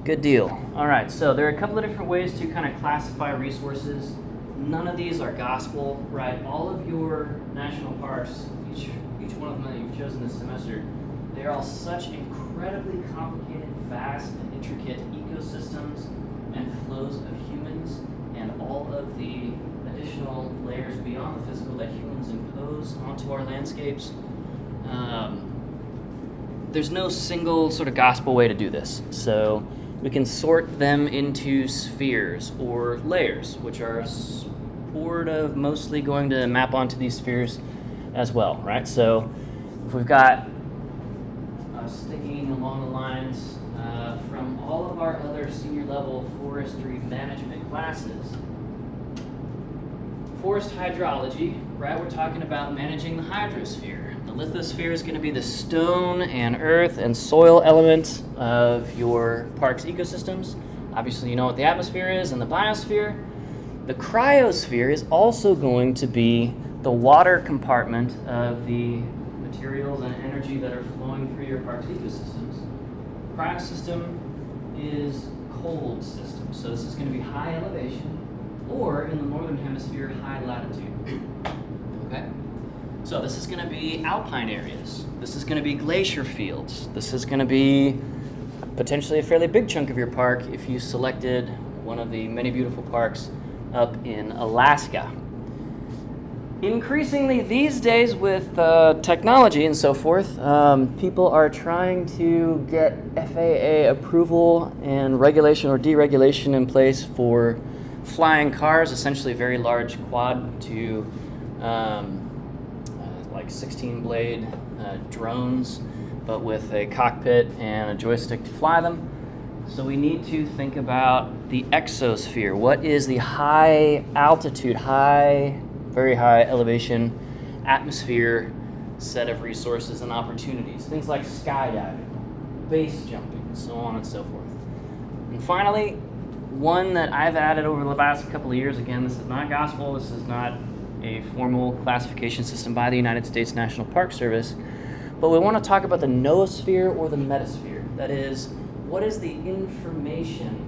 Good deal. All right, so there are a couple of different ways to kind of classify resources. None of these are gospel, right? All of your national parks, each one of them that you've chosen this semester, they are all such incredibly complicated, vast, and intricate ecosystems and flows of humans and all of the additional layers beyond the physical that humans impose onto our landscapes. There's no single sort of gospel way to do this. So we can sort them into spheres or layers, which are sort of mostly going to map onto these spheres as well, right? So if we've got sticking along the lines from all of our other senior level forestry management classes, forest hydrology, right? We're talking about managing the hydrosphere. The lithosphere is going to be the stone and earth and soil elements of your park's ecosystems. Obviously, you know what the atmosphere is and the biosphere. The cryosphere is also going to be the water compartment of the materials and energy that are flowing through your park's ecosystems. Cryosystem is cold system, so this is going to be high elevation, or in the northern hemisphere, high latitude. Okay? So this is going to be alpine areas. This is going to be glacier fields. This is going to be potentially a fairly big chunk of your park if you selected one of the many beautiful parks up in Alaska. Increasingly these days with technology and so forth, people are trying to get FAA approval and regulation or deregulation in place for flying cars, essentially very large quad to like 16-blade drones, but with a cockpit and a joystick to fly them. So we need to think about the exosphere. What is the high altitude, very high elevation atmosphere set of resources and opportunities? Things like skydiving, base jumping, so on and so forth. And finally, one that I've added over the last couple of years, again, this is not gospel, this is not a formal classification system by the United States National Park Service, but we want to talk about the noosphere or the metasphere. That is, what is the information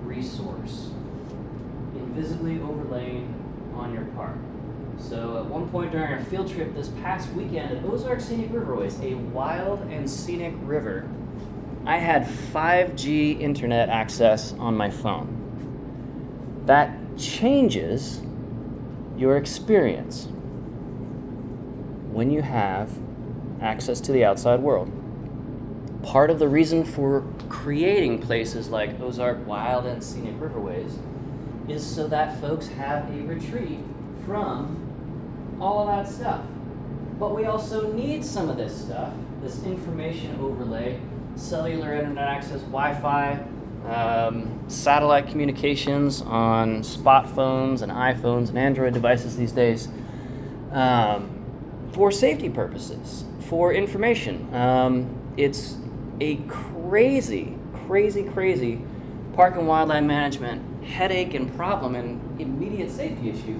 resource invisibly overlaid on your park? So at one point during our field trip this past weekend at Ozark Scenic Riverways, a wild and scenic river, I had 5G internet access on my phone. That changes your experience when you have access to the outside world. Part of the reason for creating places like Ozark Wild and Scenic Riverways is so that folks have a retreat from all of that stuff. But we also need some of this stuff, this information overlay, cellular internet access, Wi-Fi, satellite communications on spot phones and iPhones and Android devices these days, for safety purposes, for information. It's a crazy park and wildlife management headache and problem and immediate safety issue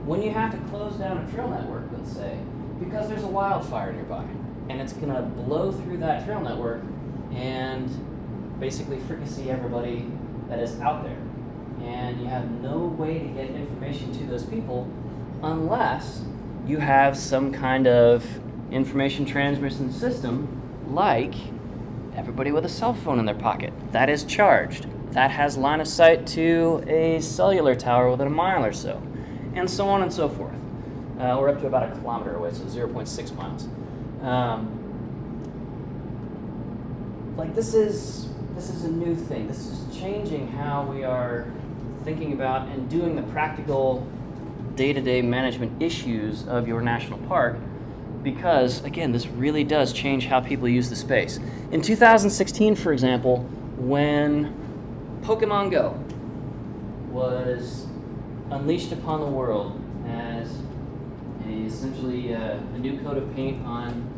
when you have to close down a trail network, let's say, because there's a wildfire nearby, and it's going to blow through that trail network and basically fricassee everybody that is out there. And you have no way to get information to those people unless you have some kind of information transmission system like everybody with a cell phone in their pocket. That is charged. That has line of sight to a cellular tower within a mile or so, and so on and so forth. We're up to about a kilometer away, so 0.6 miles. This is a new thing. This is changing how we are thinking about and doing the practical day-to-day management issues of your national park, because, again, this really does change how people use the space. In 2016, for example, when Pokemon Go was unleashed upon the world as essentially a new coat of paint on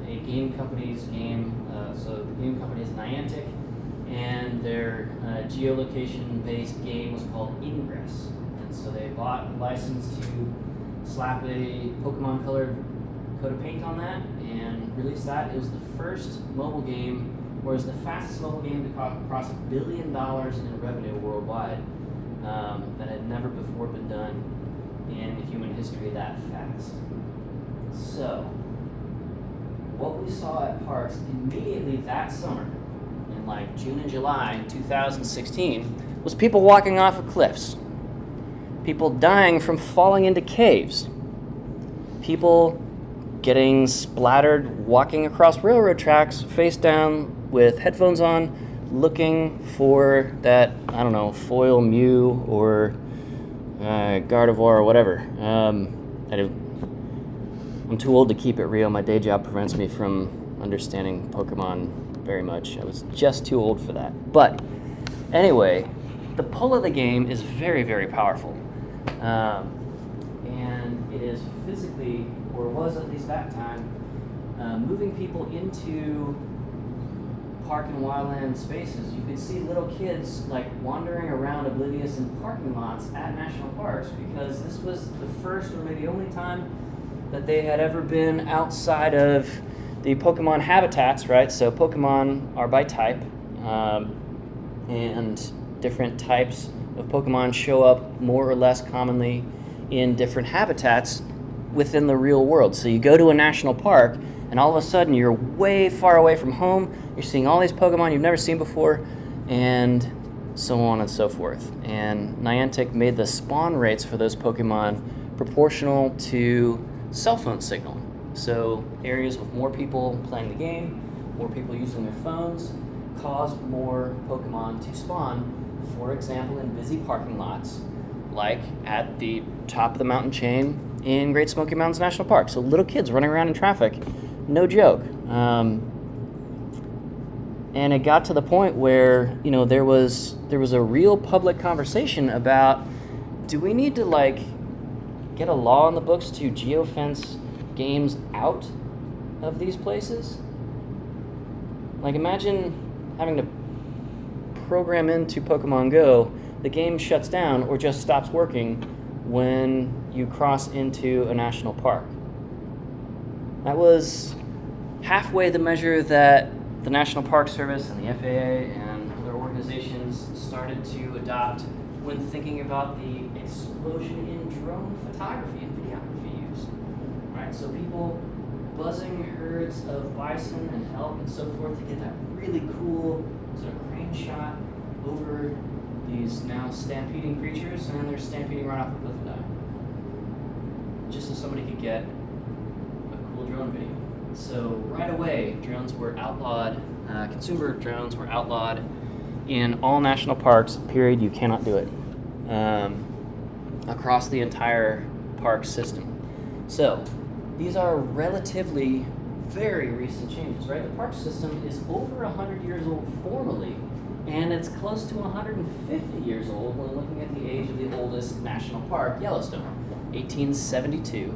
a game company's game. So the game company is Niantic, and their geolocation-based game was called Ingress. And so they bought a license to slap a Pokemon-colored coat of paint on that and release that. It was the first mobile game whereas the fastest mobile game to cross $1 billion in revenue worldwide. That had never before been done in human history that fast. So, what we saw at parks immediately that summer, in like June and July 2016, was people walking off of cliffs, people dying from falling into caves, people getting splattered walking across railroad tracks face down with headphones on, looking for that, I don't know, foil mew or Gardevoir or whatever. I'm too old to keep it real. My day job prevents me from understanding Pokemon very much. I was just too old for that. But anyway, the pull of the game is very, very powerful. And it is physically, or was at least that time, moving people into park and wildland spaces. You could see little kids like wandering around oblivious in parking lots at national parks because this was the first or maybe only time that they had ever been outside of the Pokemon habitats, right? So Pokemon are by type, and different types of Pokemon show up more or less commonly in different habitats within the real world. So you go to a national park and all of a sudden you're way far away from home, you're seeing all these Pokemon you've never seen before, and so on and so forth. And Niantic made the spawn rates for those Pokemon proportional to cell phone signal. So areas with more people playing the game, more people using their phones, caused more Pokemon to spawn, for example, in busy parking lots, like at the top of the mountain chain in Great Smoky Mountains National Park. So little kids running around in traffic, no joke. And it got to the point where, you know, there was a real public conversation about, do we need to like get a law on the books to geofence games out of these places? Like, imagine having to program into Pokemon Go, the game shuts down or just stops working when you cross into a national park. That was halfway the measure that the National Park Service and the FAA and other organizations started to adopt when thinking about the explosion in drone photography and videography use. Right? So people buzzing herds of bison and elk and so forth to get that really cool sort of crane shot over these now stampeding creatures, and then they're stampeding right off a cliff and die. Just so somebody could get a cool drone video. So right away, drones were outlawed, consumer drones were outlawed in all national parks, period. You cannot do it. Across the entire park system. So these are relatively very recent changes, right? The park system is over 100 years old formally, and it's close to 150 years old when looking at the age of the oldest national park, Yellowstone, 1872.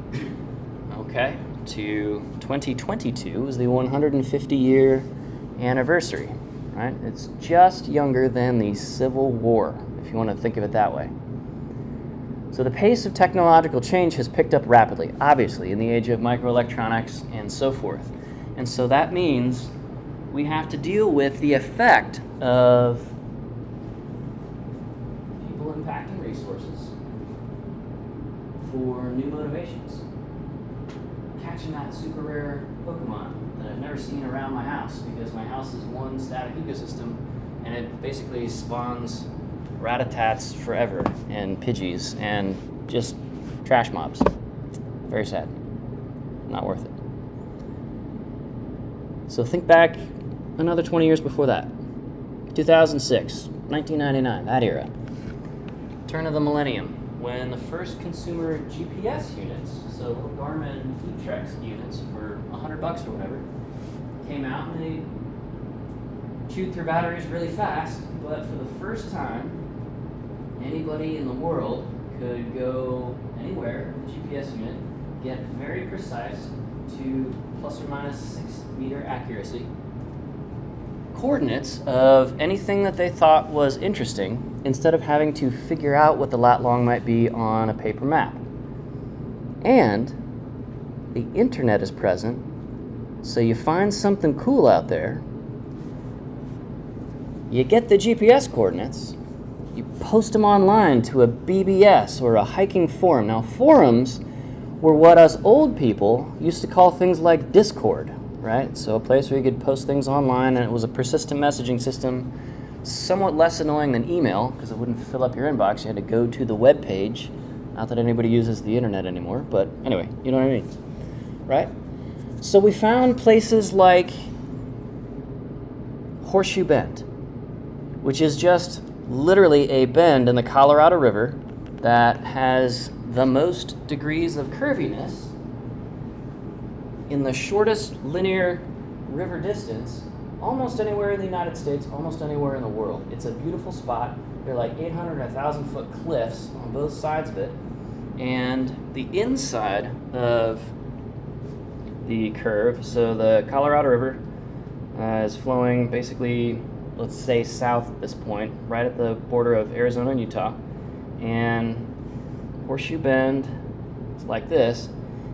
Okay, to 2022 is the 150-year anniversary, right? It's just younger than the Civil War, if you want to think of it that way. So the pace of technological change has picked up rapidly, obviously, in the age of microelectronics and so forth. And so that means we have to deal with the effect of people impacting resources for new motivations. Catching that super rare Pokemon that I've never seen around my house because my house is one static ecosystem and it basically spawns Rattatats forever and Pidgeys and just trash mobs. Very sad. Not worth it. So think back another 20 years before that. 2006, 1999, that era. Turn of the millennium, when the first consumer GPS units, so little Garmin Heat-Trex units for $100 or whatever, came out and they chewed through batteries really fast, but for the first time, anybody in the world could go anywhere with a GPS unit, get very precise to plus or minus 6 meter accuracy coordinates of anything that they thought was interesting instead of having to figure out what the lat long might be on a paper map. And the internet is present, so you find something cool out there, You get the GPS coordinates, you post them online to a BBS or a hiking forum. Now, forums were what us old people used to call things like Discord, right? So a place where you could post things online, and it was a persistent messaging system, somewhat less annoying than email because it wouldn't fill up your inbox. You had to go to the web page. Not that anybody uses the internet anymore, but anyway, you know what I mean, right? So we found places like Horseshoe Bend, which is just literally a bend in the Colorado River that has the most degrees of curviness in the shortest linear river distance almost anywhere in the United States, almost anywhere in the world. It's a beautiful spot. They're like 800 or 1,000 foot cliffs on both sides of it, and the inside of the curve, so the Colorado River is flowing basically, let's say, south at this point, right at the border of Arizona and Utah, and Horseshoe Bend is like this,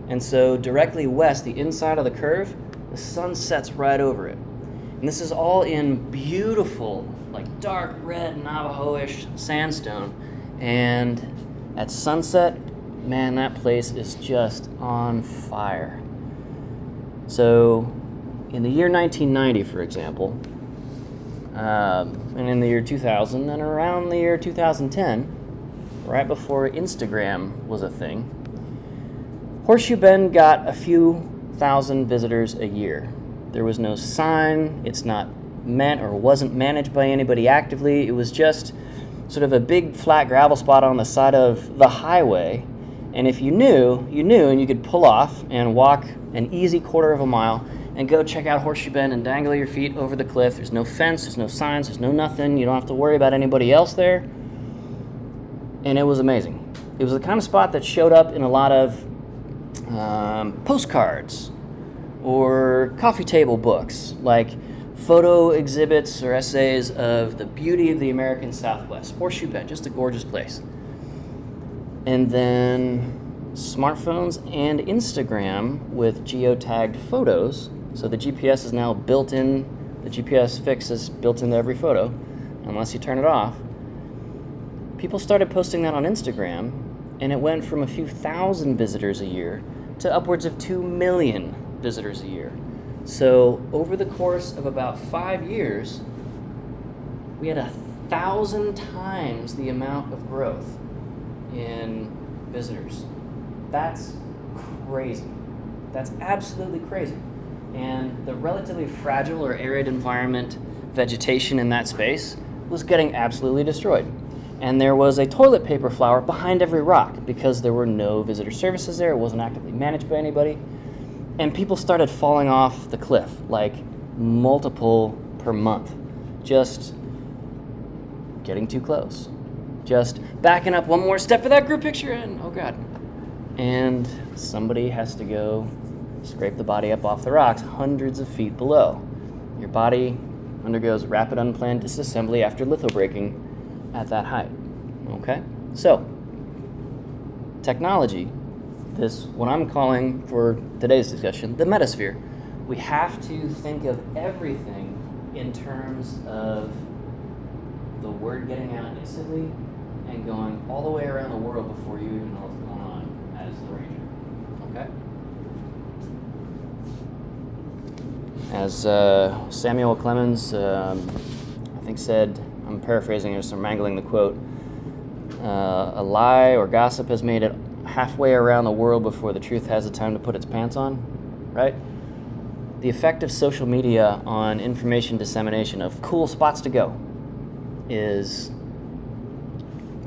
and so directly west, the inside of the curve, the sun sets right over it. And this is all in beautiful, like dark red Navajo-ish sandstone, and at sunset, man, that place is just on fire. So in the year 1990, for example, and in the year 2000, and around the year 2010, right before Instagram was a thing, Horseshoe Bend got a few thousand visitors a year. There was no sign, it's not meant or wasn't managed by anybody actively. It was just sort of a big flat gravel spot on the side of the highway. And if you knew, and you could pull off and walk an easy quarter of a mile and go check out Horseshoe Bend and dangle your feet over the cliff. There's no fence, there's no signs, there's no nothing. You don't have to worry about anybody else there. And it was amazing. It was the kind of spot that showed up in a lot of postcards or coffee table books, like photo exhibits or essays of the beauty of the American Southwest. Horseshoe Bend, just a gorgeous place. And then smartphones and Instagram with geotagged photos. So the GPS is now built in, the GPS fix is built into every photo, unless you turn it off. People started posting that on Instagram, and it went from a few thousand visitors a year to upwards of 2 million visitors a year. So over the course of about 5 years, we had 1,000 times the amount of growth in visitors. That's crazy. That's absolutely crazy. And the relatively fragile or arid environment vegetation in that space was getting absolutely destroyed. And there was a toilet paper flower behind every rock because there were no visitor services there. It wasn't actively managed by anybody. And people started falling off the cliff, like multiple per month, just getting too close. Just backing up one more step for that group picture, and oh God. And somebody has to go scrape the body up off the rocks hundreds of feet below. Your body undergoes rapid unplanned disassembly after lithobraking at that height. Okay? So, technology, this, what I'm calling for today's discussion, the metasphere. We have to think of everything in terms of the word getting out instantly and going all the way around the world before you even know what's going on as the ranger. Okay? As Samuel Clemens, I think said, I'm paraphrasing or some mangling the quote, a lie or gossip has made it halfway around the world before the truth has the time to put its pants on, right? The effect of social media on information dissemination of cool spots to go is,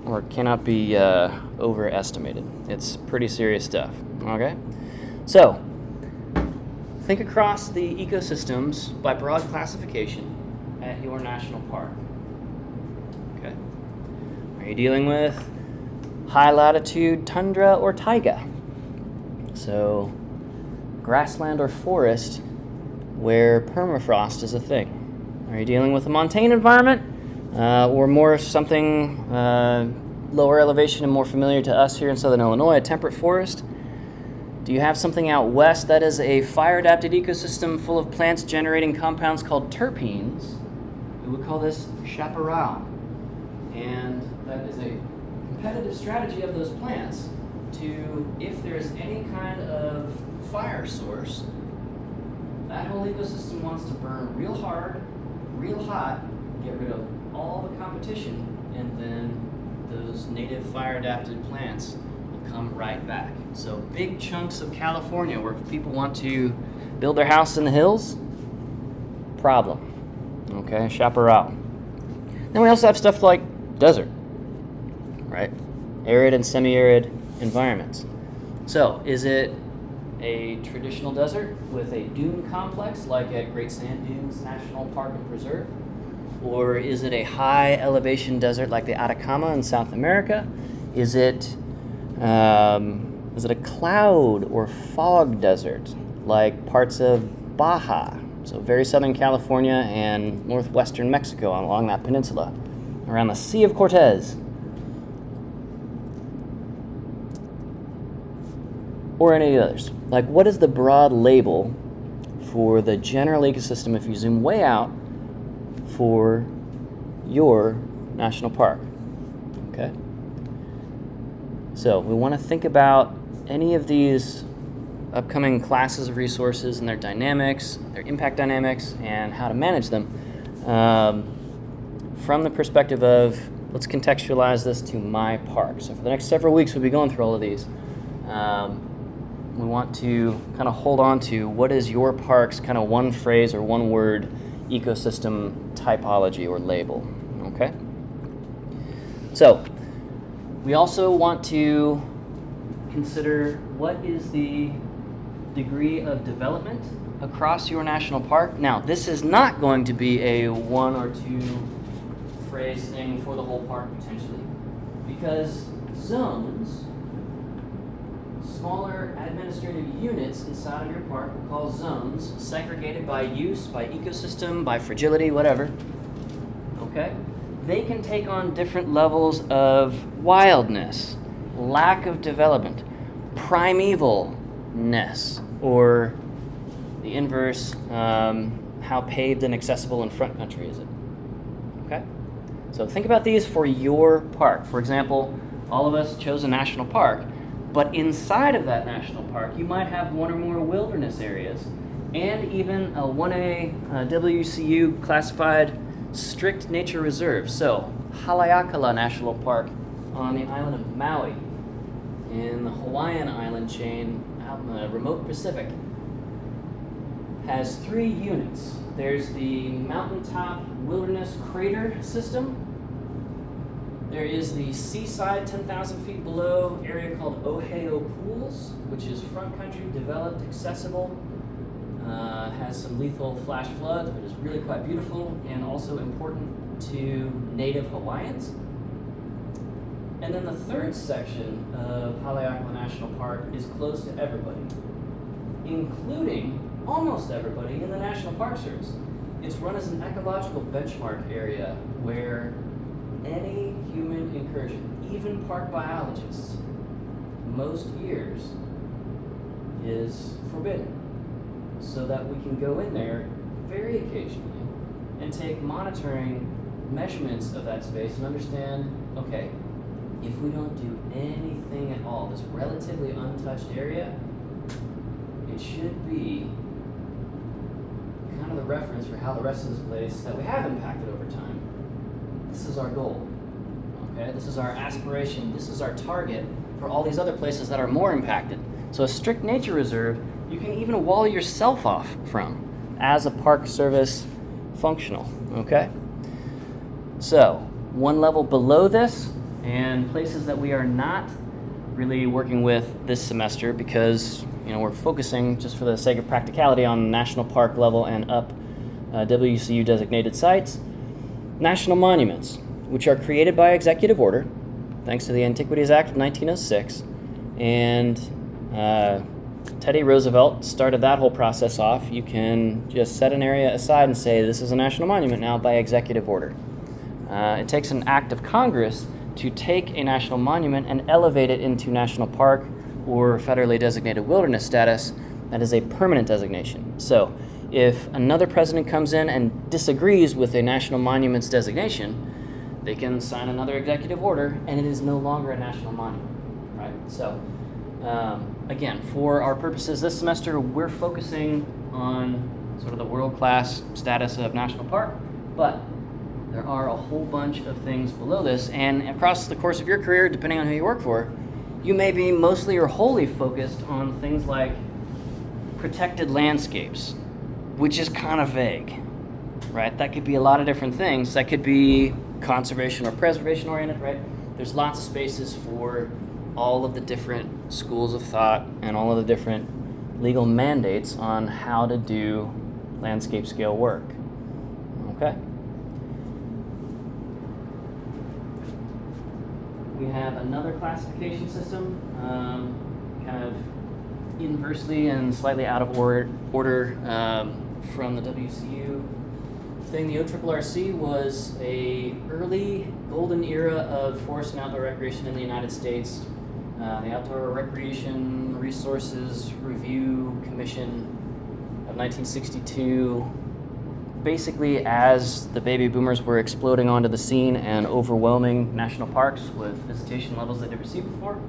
or cannot be overestimated. It's pretty serious stuff, okay? So, think across the ecosystems by broad classification at your national park. Okay? Are you dealing with high latitude tundra or taiga? So, grassland or forest where permafrost is a thing. Are you dealing with a montane environment or more something lower elevation and more familiar to us here in Southern Illinois, a temperate forest? Do you have something out west that is a fire-adapted ecosystem full of plants generating compounds called terpenes? We would call this chaparral. And that is a competitive strategy of those plants to, if there's any kind of fire source, that whole ecosystem wants to burn real hard, real hot, get rid of all the competition, and then those native fire-adapted plants will come right back. So big chunks of California where people want to build their house in the hills, problem. Okay, chaparral. Then we also have stuff like desert, right? Arid and semi-arid environments. So is it a traditional desert with a dune complex like at Great Sand Dunes National Park and Preserve? Or is it a high elevation desert like the Atacama in South America? Is it a cloud or fog desert like parts of Baja, so very southern California and northwestern Mexico along that peninsula, around the Sea of Cortez? Or any others? Like, what is the broad label for the general ecosystem if you zoom way out for your national park? Okay. So we want to think about any of these upcoming classes of resources and their dynamics, their impact dynamics, and how to manage them from the perspective of, let's contextualize this to my park. So for the next several weeks, we'll be going through all of these. We want to kind of hold on to what is your park's kind of one phrase or one word ecosystem typology or label, okay? So we also want to consider what is the degree of development across your national park. Now, this is not going to be a one or two phrase thing for the whole park potentially, because zones, smaller administrative units inside of your park, we call zones, segregated by use, by ecosystem, by fragility, whatever, okay? They can take on different levels of wildness, lack of development, primevalness, or the inverse, how paved and accessible in front country is it, okay? So think about these for your park. For example, all of us chose a national park, but inside of that national park, you might have one or more wilderness areas, and even a 1A WCU classified strict nature reserve. So, Haleakala National Park on the island of Maui, in the Hawaiian island chain out in the remote Pacific, has 3 units. There's the mountaintop wilderness crater system. There is the seaside 10,000 feet below area called Ohio Pools, which is front country, developed, accessible, has some lethal flash floods, but is really quite beautiful and also important to native Hawaiians. And then the third section of Haleakala National Park is closed to everybody, including almost everybody in the National Park Service. It's run as an ecological benchmark area where any human incursion, even park biologists, most years is forbidden, so that we can go in there very occasionally and take monitoring measurements of that space and understand, okay, if we don't do anything at all, this relatively untouched area, it should be kind of the reference for how the rest of this place that we have impacted over time. This is our goal, okay? This is our aspiration. This is our target for all these other places that are more impacted. So a strict nature reserve, you can even wall yourself off from as a Park Service functional, okay? So one level below this, and places that we are not really working with this semester because, you know, we're focusing just for the sake of practicality on national park level and up WCU designated sites. National monuments, which are created by executive order, thanks to the Antiquities Act of 1906, and Teddy Roosevelt started that whole process off. You can just set an area aside and say, this is a national monument now by executive order. It takes an act of Congress to take a national monument and elevate it into national park or federally designated wilderness status. That is a permanent designation. So if another president comes in and disagrees with a national monuments designation, they can sign another executive order and it is no longer a national monument, right? So again, for our purposes this semester, we're focusing on sort of the world-class status of national park, but there are a whole bunch of things below this, and across the course of your career, depending on who you work for, you may be mostly or wholly focused on things like protected landscapes, which is kind of vague, right? That could be a lot of different things. That could be conservation or preservation oriented, right? There's lots of spaces for all of the different schools of thought and all of the different legal mandates on how to do landscape scale work. Okay? We have another classification system, kind of inversely and slightly out of order from the WCU thing. The ORRC was a early golden era of forest and outdoor recreation in the United States. The Outdoor Recreation Resources Review Commission of 1962, basically as the baby boomers were exploding onto the scene and overwhelming national parks with visitation levels they'd never seen before,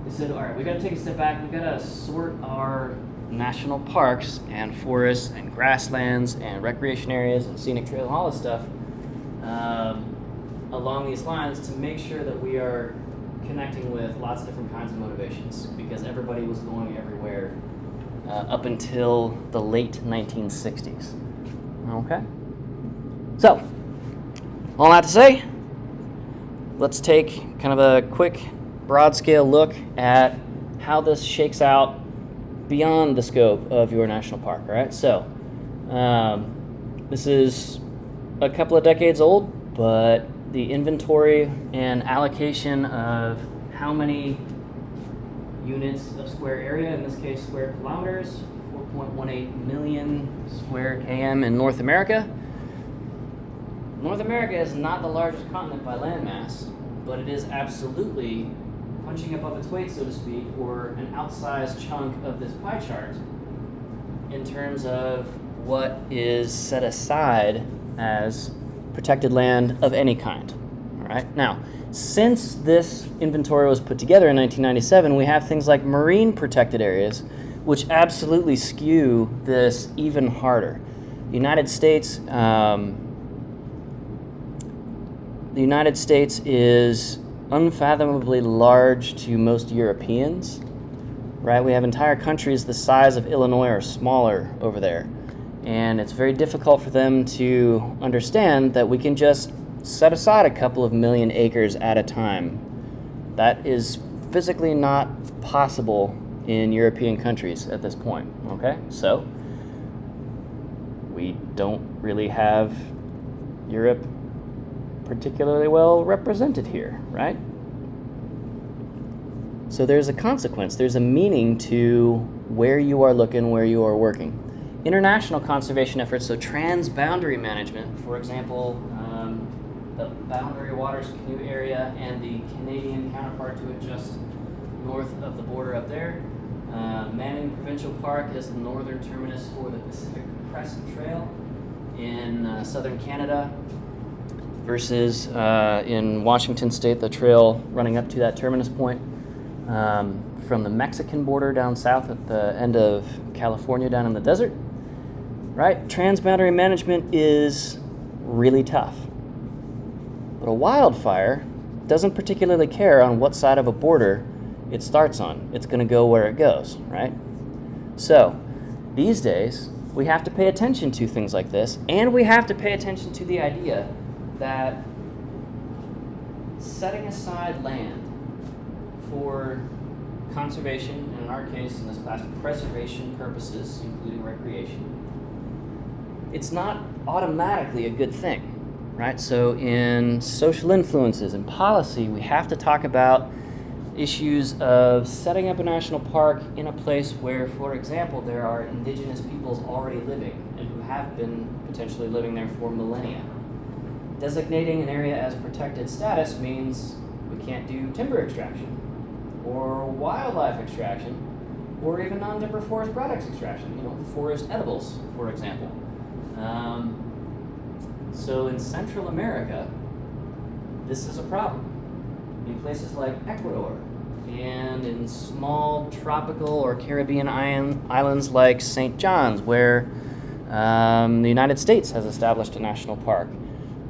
they said, all right, we got to take a step back. We got to sort our national parks and forests and grasslands and recreation areas and scenic trails and all this stuff along these lines to make sure that we are connecting with lots of different kinds of motivations, because everybody was going everywhere up until the late 1960s. Okay? So, all that to say, let's take kind of a quick, broad scale look at how this shakes out beyond the scope of your national park, all right? So, this is a couple of decades old, but the inventory and allocation of how many units of square area, in this case square kilometers, 4.18 million square km in North America. North America is not the largest continent by landmass, but it is absolutely punching above its weight, so to speak, or an outsized chunk of this pie chart in terms of what is set aside as protected land of any kind. All right. Now, since this inventory was put together in 1997, we have things like marine protected areas, which absolutely skew this even harder. The United States is unfathomably large to most Europeans, right? We have entire countries the size of Illinois or smaller over there. And it's very difficult for them to understand that we can just set aside a couple of million acres at a time. That is physically not possible in European countries at this point, okay? So, we don't really have Europe particularly well represented here, right? So there's a consequence, there's a meaning to where you are looking, where you are working. International conservation efforts, so trans-boundary management, for example, the Boundary Waters Canoe area and the Canadian counterpart to it just north of the border up there. Manning Provincial Park is the northern terminus for the Pacific Crest Trail in southern Canada, versus in Washington State, the trail running up to that terminus point from the Mexican border down south at the end of California down in the desert. Right? Transboundary management is really tough. But a wildfire doesn't particularly care on what side of a border it starts on. It's going to go where it goes, right? So, these days, we have to pay attention to things like this, and we have to pay attention to the idea that setting aside land for conservation, and in our case, in this class, preservation purposes, including recreation, it's not automatically a good thing, right? So in social influences and policy, we have to talk about issues of setting up a national park in a place where, for example, there are indigenous peoples already living and who have been potentially living there for millennia. Designating an area as protected status means we can't do timber extraction or wildlife extraction or even non-timber forest products extraction, forest edibles, for example. So in Central America, this is a problem. In places like Ecuador, and in small tropical or Caribbean islands like St. John's, where the United States has established a national park.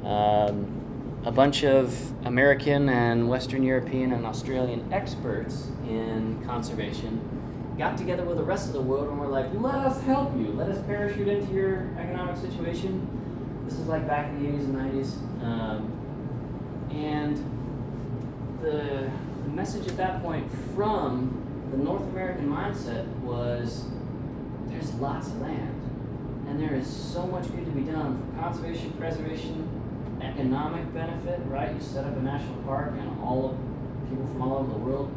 A bunch of American and Western European and Australian experts in conservation got together with the rest of the world and were like, let us help you. Let us parachute into your economic situation. This is like back in the 80s and 90s. And the message at that point from the North American mindset was, there's lots of land, and there is so much good to be done for conservation, preservation, economic benefit, right? You set up a national park and people from all over the world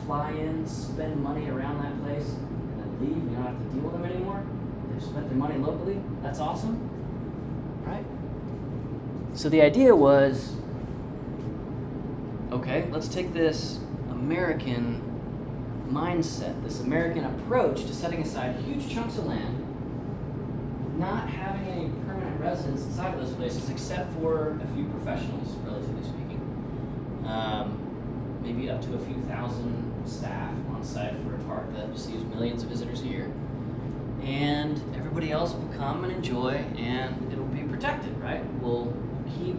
fly in, spend money around that place, and then leave. You don't have to deal with them anymore. They've spent their money locally. That's awesome, right? So the idea was, okay, let's take this American mindset, this American approach to setting aside huge chunks of land, not having any permanent residents inside of those places except for a few professionals, relatively speaking. Maybe up to a few thousand staff on site for a park that receives millions of visitors a year. And everybody else will come and enjoy, and it'll be protected, right? We'll keep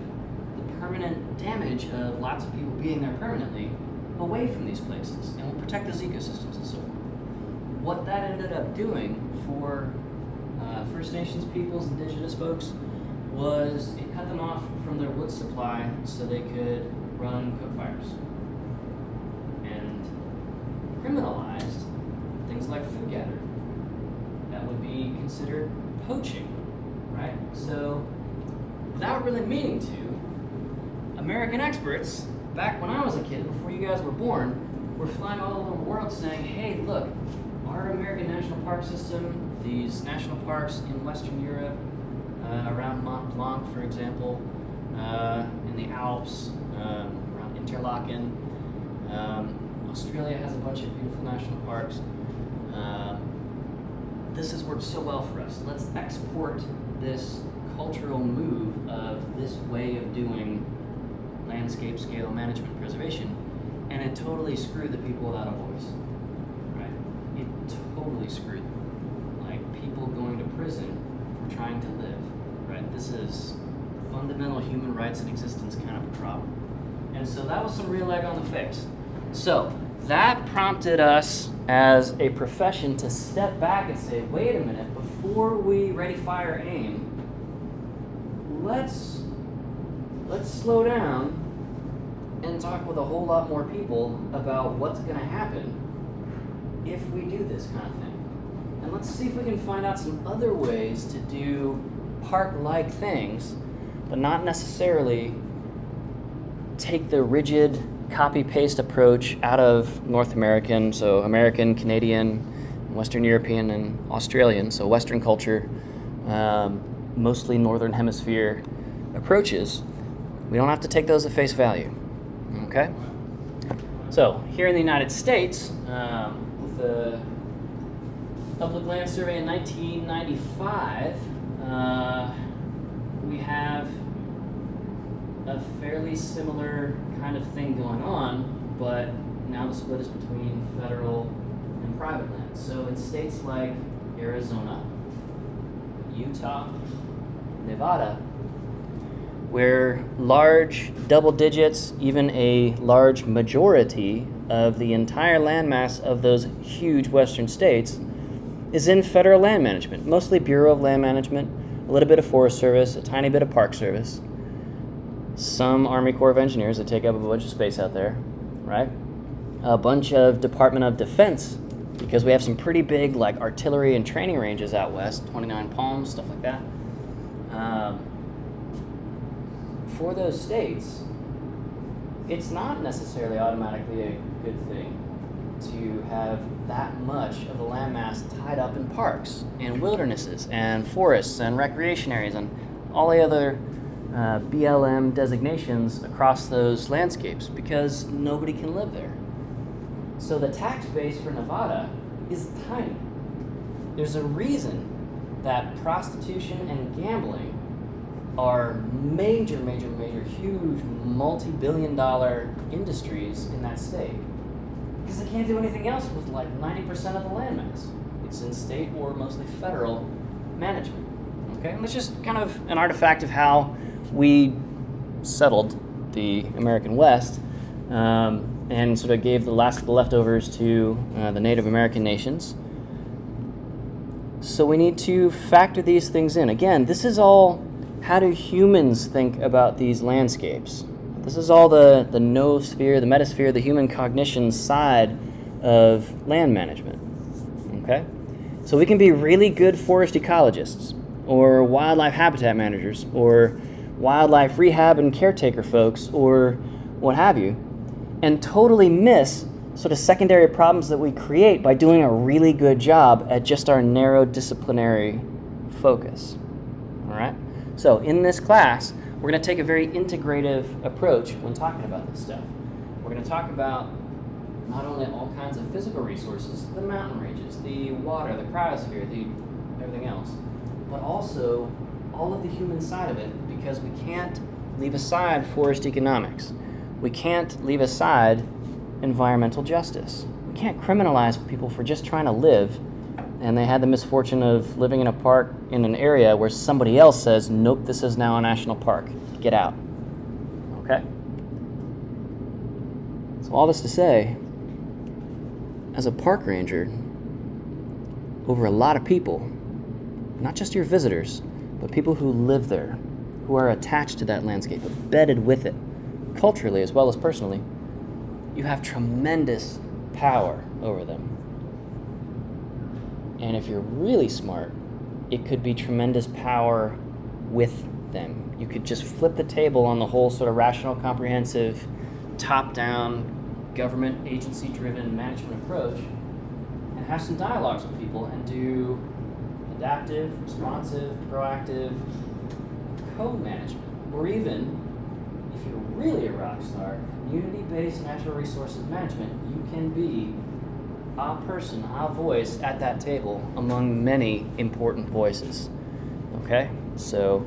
the permanent damage of lots of people being there permanently away from these places, and we'll protect those ecosystems and so forth. What that ended up doing for First Nations peoples, indigenous folks, was it cut them off from their wood supply so they could run cook fires, and criminalized things like food gathering. That would be considered poaching, right? So without really meaning to, American experts, back when I was a kid, before you guys were born, were flying all over the world saying, hey, look, our American national park system, these national parks in Western Europe, around Mont Blanc, for example, in the Alps, around Interlaken. Australia has a bunch of beautiful national parks. This has worked so well for us. Let's export this cultural move of this way of doing landscape scale management preservation, and it totally screwed the people without a voice, right? It totally screwed them. Like people going to prison for trying to live, right? This is fundamental human rights and existence kind of a problem. And so that was some real egg on the face. So that prompted us as a profession to step back and say, wait a minute, before we ready, fire, aim, let's slow down and talk with a whole lot more people about what's going to happen if we do this kind of thing. And let's see if we can find out some other ways to do park-like things, but not necessarily take the rigid copy-paste approach out of North American, so American, Canadian, Western European, and Australian, so Western culture, mostly Northern Hemisphere approaches. We don't have to take those at face value, okay? So here in the United States, with the Public Land Survey in 1995, we have a fairly similar kind of thing going on, but now the split is between federal and private land. So in states like Arizona, Utah, Nevada, where large double digits, even a large majority of the entire landmass of those huge western states is in federal land management, mostly Bureau of Land Management, a little bit of Forest Service, a tiny bit of Park Service, some Army Corps of Engineers that take up a bunch of space out there, right? A bunch of Department of Defense, because we have some pretty big like artillery and training ranges out west, 29 Palms, stuff like that. For those states, it's not necessarily automatically a good thing to have that much of the landmass tied up in parks and wildernesses and forests and recreation areas and all the other BLM designations across those landscapes, because nobody can live there. So the tax base for Nevada is tiny. There's a reason that prostitution and gambling are major, huge, multi-billion-dollar industries in that state. Because they can't do anything else with like 90% of the landmass. It's in state or mostly federal management. Okay, and that's just kind of an artifact of how we settled the American West, and sort of gave the leftovers to the Native American nations. So we need to factor these things in. Again, this is all, how do humans think about these landscapes? This is all the noosphere, the metasphere, the human cognition side of land management. Okay? So we can be really good forest ecologists, or wildlife habitat managers, or wildlife rehab and caretaker folks, or what have you, and totally miss sort of secondary problems that we create by doing a really good job at just our narrow disciplinary focus. All right? So in this class, we're going to take a very integrative approach when talking about this stuff. We're going to talk about not only all kinds of physical resources, the mountain ranges, the water, the cryosphere, everything else, but also all of the human side of it, because we can't leave aside forest economics. We can't leave aside environmental justice. We can't criminalize people for just trying to live, and they had the misfortune of living in a park in an area where somebody else says, nope, this is now a national park. Get out. Okay? So all this to say, as a park ranger, over a lot of people, not just your visitors, but people who live there, who are attached to that landscape, embedded with it, culturally as well as personally, you have tremendous power over them. And if you're really smart, it could be tremendous power with them. You could just flip the table on the whole sort of rational, comprehensive, top-down, government agency-driven management approach, and have some dialogues with people and do adaptive, responsive, proactive co-management. Or even, if you're really a rock star, community-based natural resources management, you can be a person, a voice at that table among many important voices. Okay? So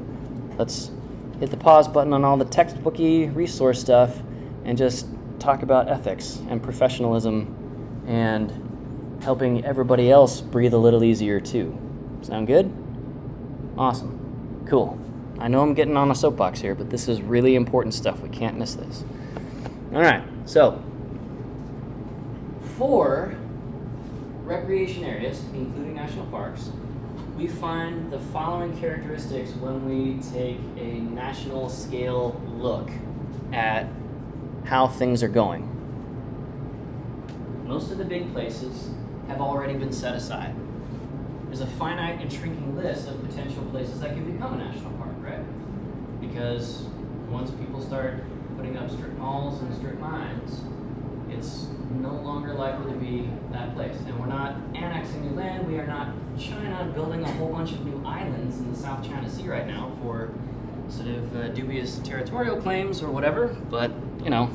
let's hit the pause button on all the textbooky resource stuff and just talk about ethics and professionalism and helping everybody else breathe a little easier too. Sound good? Awesome. Cool. I know I'm getting on a soapbox here, but this is really important stuff. We can't miss this. All right. So, for recreation areas, including national parks, we find the following characteristics when we take a national scale look at how things are going. Most of the big places have already been set aside. There's a finite and shrinking list of potential places that can become a national park, right? Because once people start putting up strip malls and strip mines, it's no longer likely to be that place. And we're not annexing new land. We are not China building a whole bunch of new islands in the South China Sea right now for sort of dubious territorial claims or whatever. But, you know,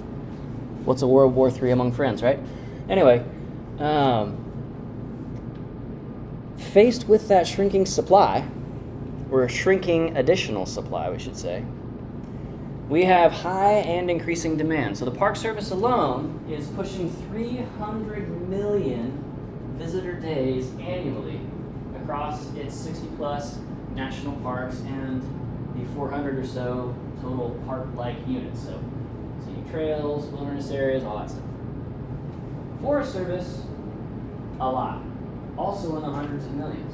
what's a World War III among friends, right? Anyway, faced with that shrinking supply, or a shrinking additional supply, we should say, we have high and increasing demand. So the Park Service alone is pushing 300 million visitor days annually across its 60-plus national parks and the 400 or so total park-like units. So scenic trails, wilderness areas, all that stuff. Forest Service, a lot. Also in the hundreds of millions.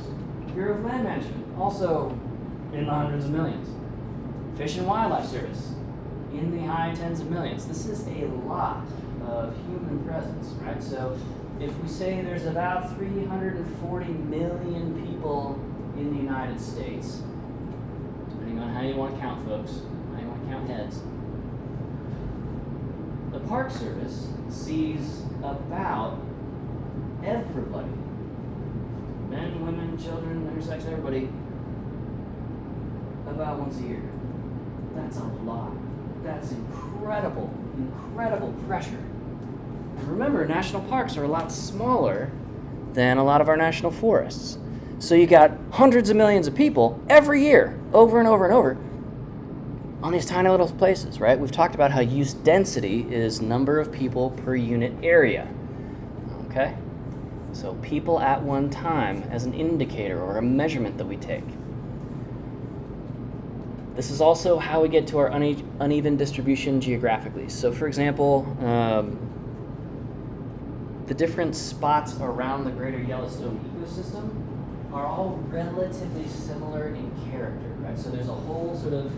Bureau of Land Management, also in the hundreds of millions. Fish and Wildlife Service, in the high tens of millions. This is a lot of human presence, right? So if we say there's about 340 million people in the United States, depending on how you want to count folks, how you want to count heads, the Park Service sees about everybody, men, women, children, intersex, everybody, about once a year. That's a lot. That's incredible pressure. And remember, national parks are a lot smaller than a lot of our national forests. So you got hundreds of millions of people every year, over and over and over, on these tiny little places, right? We've talked about how use density is number of people per unit area, okay? So people at one time as an indicator or a measurement that we take. This is also how we get to our uneven distribution geographically. So for example, the different spots around the greater Yellowstone ecosystem are all relatively similar in character, right? So there's a whole sort of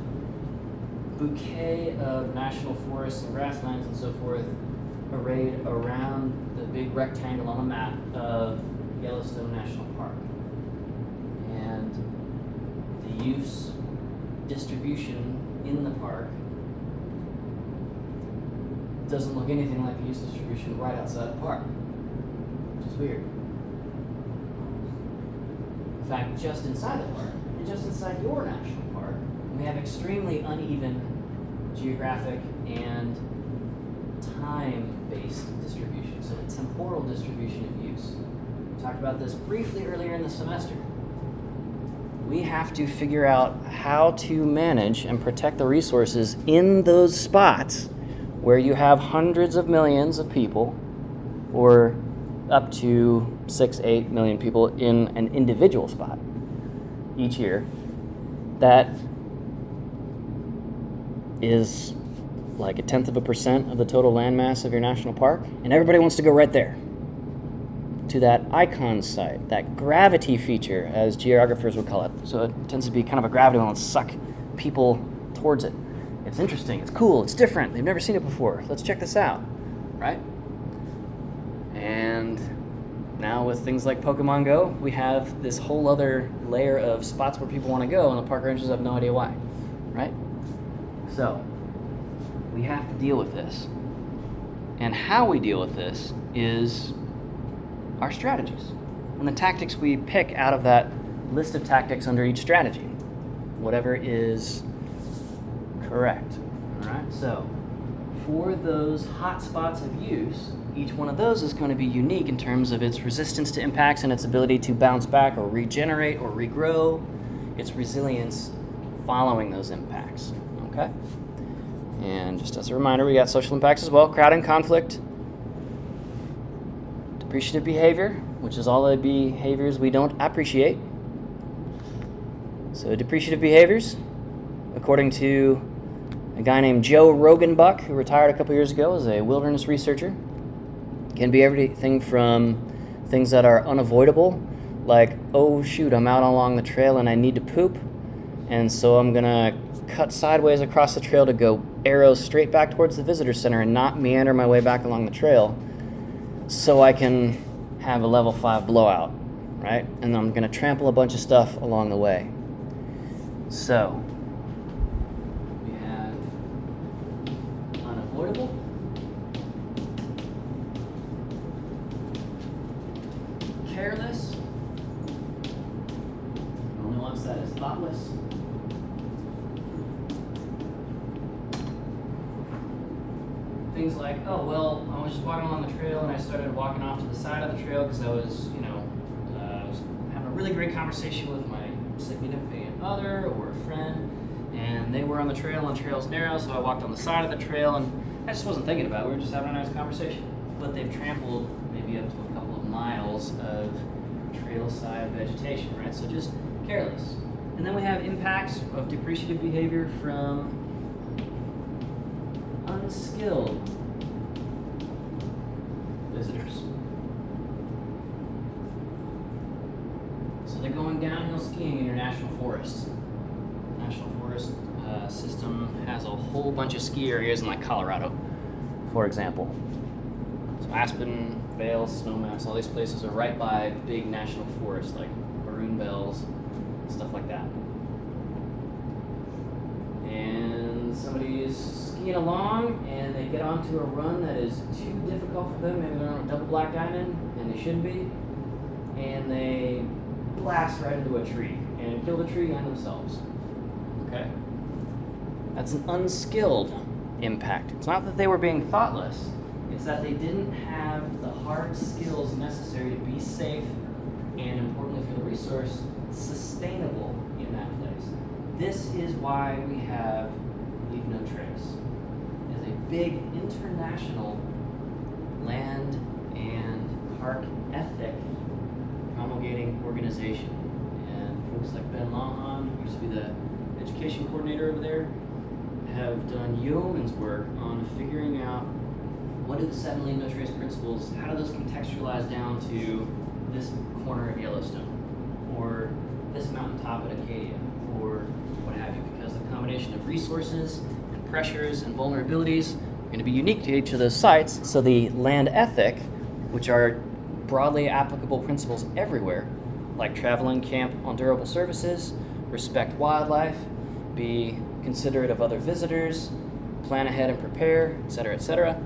bouquet of national forests and grasslands and so forth arrayed around the big rectangle on the map of Yellowstone National Park. And the use distribution in the park doesn't look anything like the use distribution right outside the park, which is weird. In fact, just inside the park, and just inside your national park, we have extremely uneven geographic and time-based distribution, so a temporal distribution of use. We talked about this briefly earlier in the semester. We have to figure out how to manage and protect the resources in those spots where you have hundreds of millions of people, or up to 6-8 million people in an individual spot each year, that is like 0.1% of the total landmass of your national park, and everybody wants to go right there to that icon site, that gravity feature, as geographers would call it. So it tends to be kind of a gravity well and suck people towards it. It's interesting, it's cool, it's different, they've never seen it before. Let's check this out, right? And now with things like Pokemon Go, we have this whole other layer of spots where people want to go, and the park rangers have no idea why, right? So we have to deal with this. And how we deal with this is our strategies and the tactics we pick out of that list of tactics under each strategy, whatever is correct. All right, so for those hot spots of use, each one of those is going to be unique in terms of its resistance to impacts and its ability to bounce back or regenerate or regrow, its resilience following those impacts, okay? And just as a reminder, we got social impacts as well: crowding, conflict, depreciative behavior, which is all the behaviors we don't appreciate. So depreciative behaviors, according to a guy named Joe Rogenbuck, who retired a couple years ago as a wilderness researcher, can be everything from things that are unavoidable, like, oh shoot, I'm out along the trail and I need to poop, and so I'm gonna cut sideways across the trail to go arrow straight back towards the visitor center and not meander my way back along the trail so I can have a level 5 blowout, right? And I'm gonna trample a bunch of stuff along the way. So we have unavoidable, careless, only once that is thoughtless, things like, oh, well, I was just walking along the trail and I started walking off to the side of the trail because I was, I was having a really great conversation with my significant other or a friend, and they were on the trail and the trail's narrow, so I walked on the side of the trail and I just wasn't thinking about it. We were just having a nice conversation. But they've trampled maybe up to a couple of miles of trail-side vegetation, right? So just careless. And then we have impacts of depreciative behavior from unskilled visitors. So they're going downhill skiing in your national forest. National forest system has a whole bunch of ski areas in like Colorado, for example. So Aspen, Vail, Snowmass, all these places are right by big national forests like Maroon Bells, stuff like that. And somebody's skiing along and they get onto a run that is too difficult for them. Maybe they're on a double black diamond and they shouldn't be. And they blast right into a tree and kill the tree and themselves. Okay? That's an unskilled impact. It's not that they were being thoughtless. is that they didn't have the hard skills necessary to be safe and, importantly for the resource, sustainable in that place. This is why we have Leave No Trace. It is a big international land and park ethic promulgating organization. And folks like Ben Lawhon, who used to be the education coordinator over there, have done yeoman's work on figuring out what are the 7 Leave No Trace principles, how do those contextualize down to this corner of Yellowstone, or this mountaintop at Acadia, or what have you, because the combination of resources and pressures and vulnerabilities are going to be unique to each of those sites. So the land ethic, which are broadly applicable principles everywhere, like travel and camp on durable surfaces, respect wildlife, be considerate of other visitors, plan ahead and prepare, etc., etc.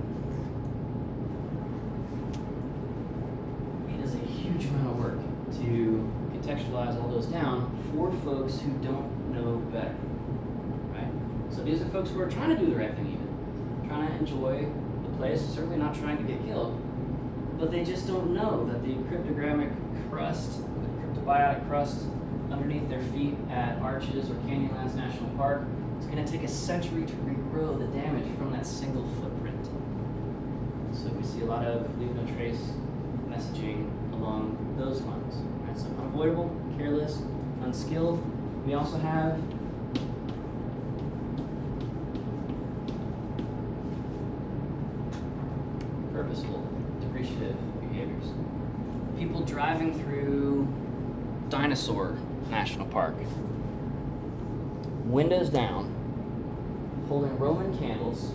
It is a huge amount of work to contextualize all those down for folks who don't know better, right? So these are folks who are trying to do the right thing even, trying to enjoy the place, certainly not trying to get killed, but they just don't know that the cryptogamic crust, the cryptobiotic crust underneath their feet at Arches or Canyonlands National Park is going to take a century to regrow the damage from that single footprint. So we see a lot of Leave No Trace messaging along those lines. Right? So unavoidable, careless, unskilled. We also have purposeful, depreciative behaviors. People driving through Dinosaur National Park, windows down, holding Roman candles,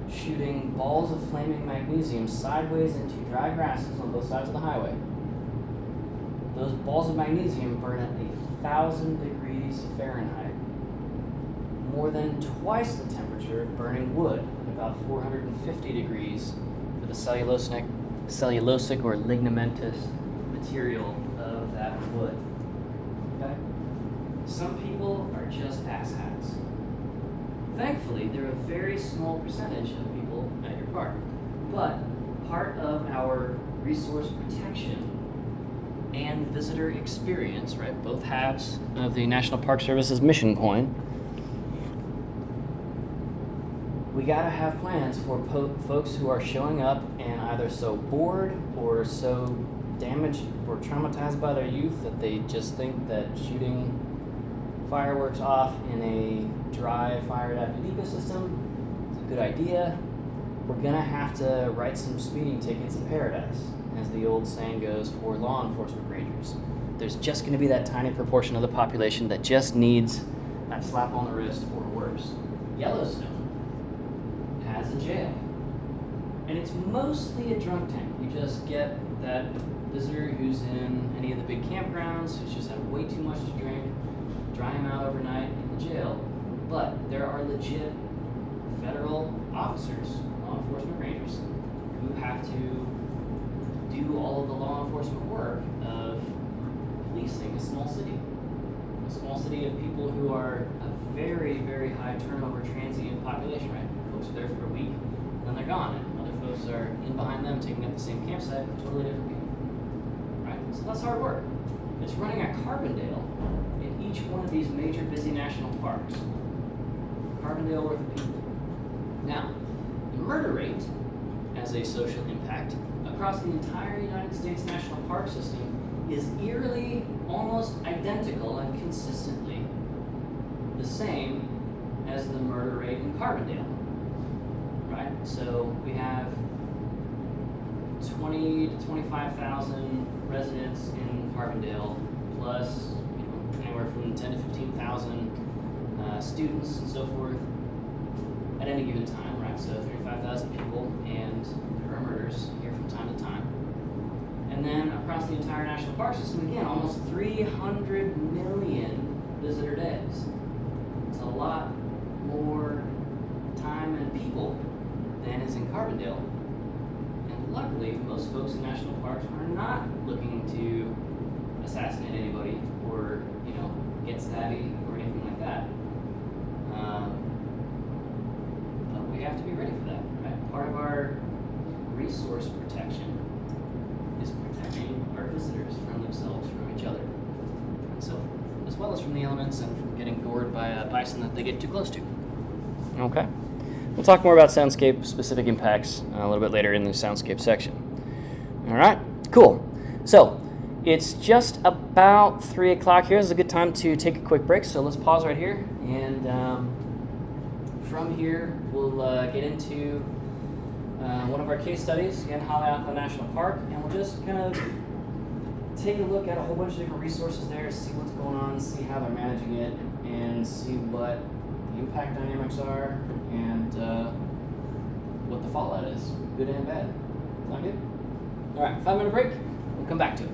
shooting balls of flaming magnesium sideways into dry grasses on both sides of the highway. Those balls of magnesium burn at 1,000 degrees Fahrenheit, more than twice the temperature of burning wood at about 450 degrees for the cellulosic or lignamentous material of that wood. Okay? Some people are just asshats. Thankfully, they're a very small percentage of people at your park. But part of our resource protection and visitor experience, right, both halves of the National Park Service's mission coin, we gotta have plans for folks who are showing up and either so bored or so damaged or traumatized by their youth that they just think that shooting fireworks off in a dry, fire-adapted ecosystem is a good idea. We're gonna have to write some speeding tickets in paradise, as the old saying goes for law enforcement rangers. There's just gonna be that tiny proportion of the population that just needs that slap on the wrist or worse. Yellowstone has a jail, and it's mostly a drunk tank. You just get that visitor who's in any of the big campgrounds, who's just had way too much to drink, dry him out overnight in the jail. But there are legit federal officers, law enforcement rangers, who have to do all of the law enforcement work of policing a small city. A small city of people who are a very, very high turnover transient population, right? Folks are there for a week, and then they're gone, and other folks are in behind them taking up the same campsite with totally different people. Right? So that's hard work. It's running at Carbondale in each one of these major busy national parks. Carbondale worth of people. Now, the murder rate as a social impact across the entire United States national park system is eerily almost identical and consistently the same as the murder rate in Carbondale. Right? So we have 20 to 25,000 residents in Carbondale, plus anywhere from 10 to 15,000 students and so forth at any given time, right? So 35,000 people, and there are murders here from time to time. And then across the entire national park system, again, almost 300 million visitor days. It's a lot more time and people than is in Carbondale. And luckily, most folks in national parks are not looking to assassinate anybody or, get stabby or anything like that. But we have to be ready for that, right? Part of our resource protection is protecting our visitors from themselves, from each other, and so forth, as well as from the elements and from getting gored by a bison that they get too close to. Okay. We'll talk more about soundscape specific impacts a little bit later in the soundscape section. All right, cool. So it's just about 3 o'clock here. This is a good time to take a quick break. So let's pause right here. And from here, we'll get into one of our case studies, again, Haleakala National Park. And we'll just kind of take a look at a whole bunch of different resources there, see what's going on, see how they're managing it, and see what the impact dynamics are, and what the fallout is, good and bad. Sound good? All right, 5-minute break. We'll come back to it.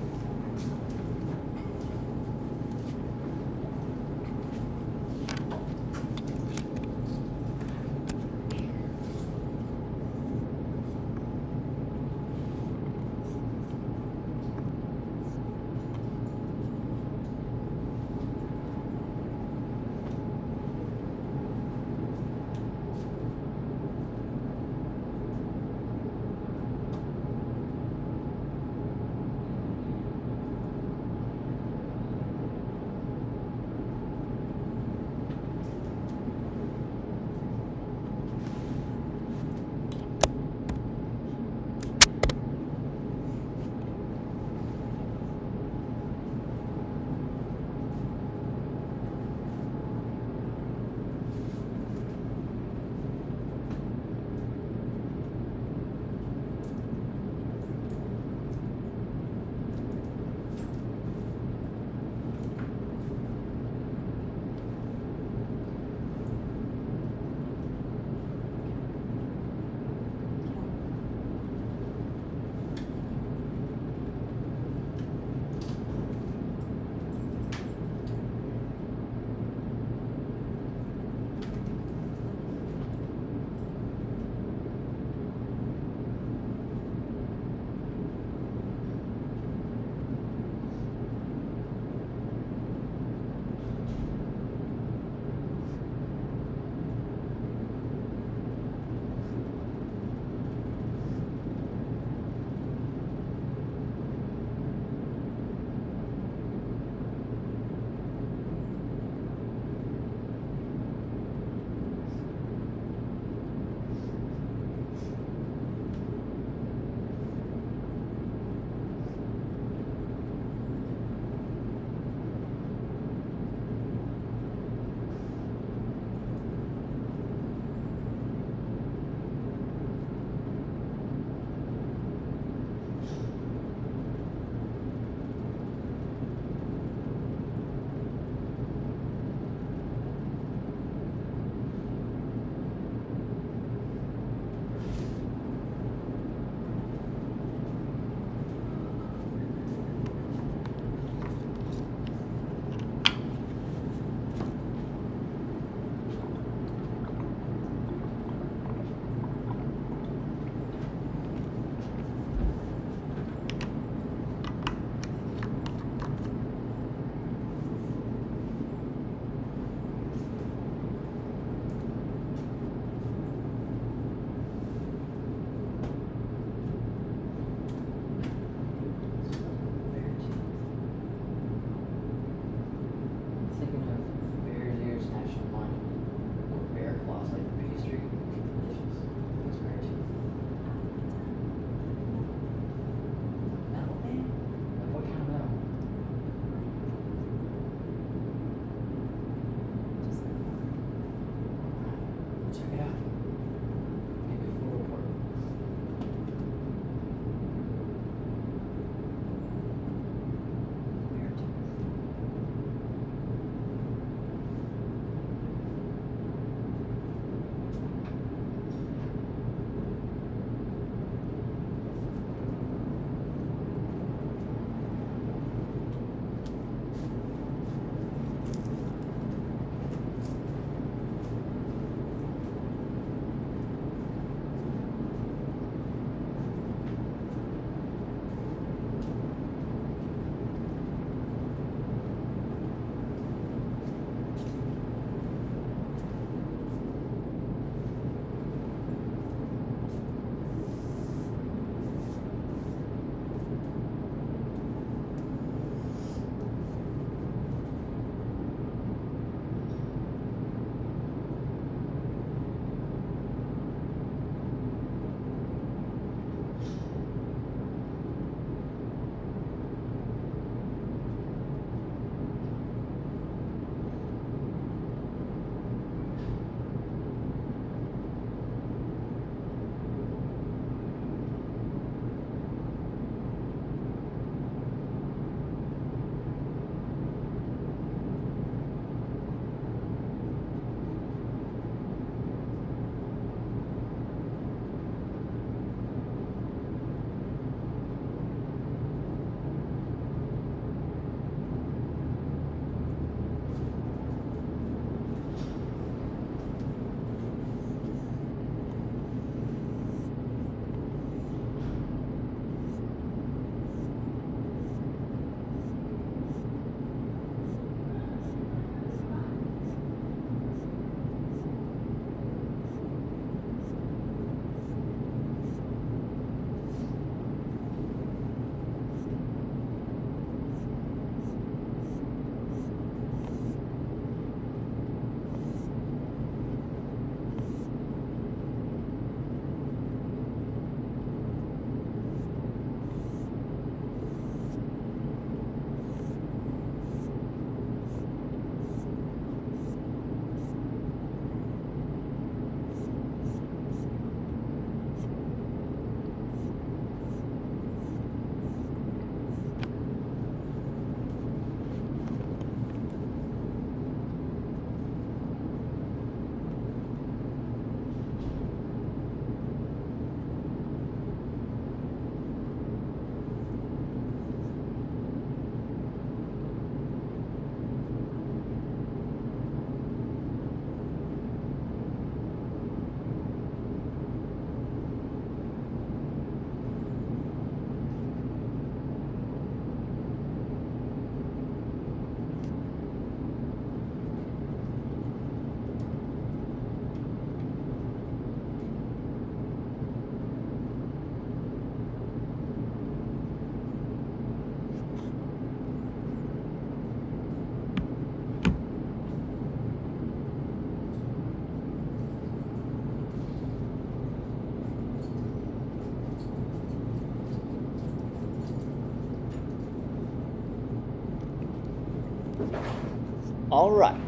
All right.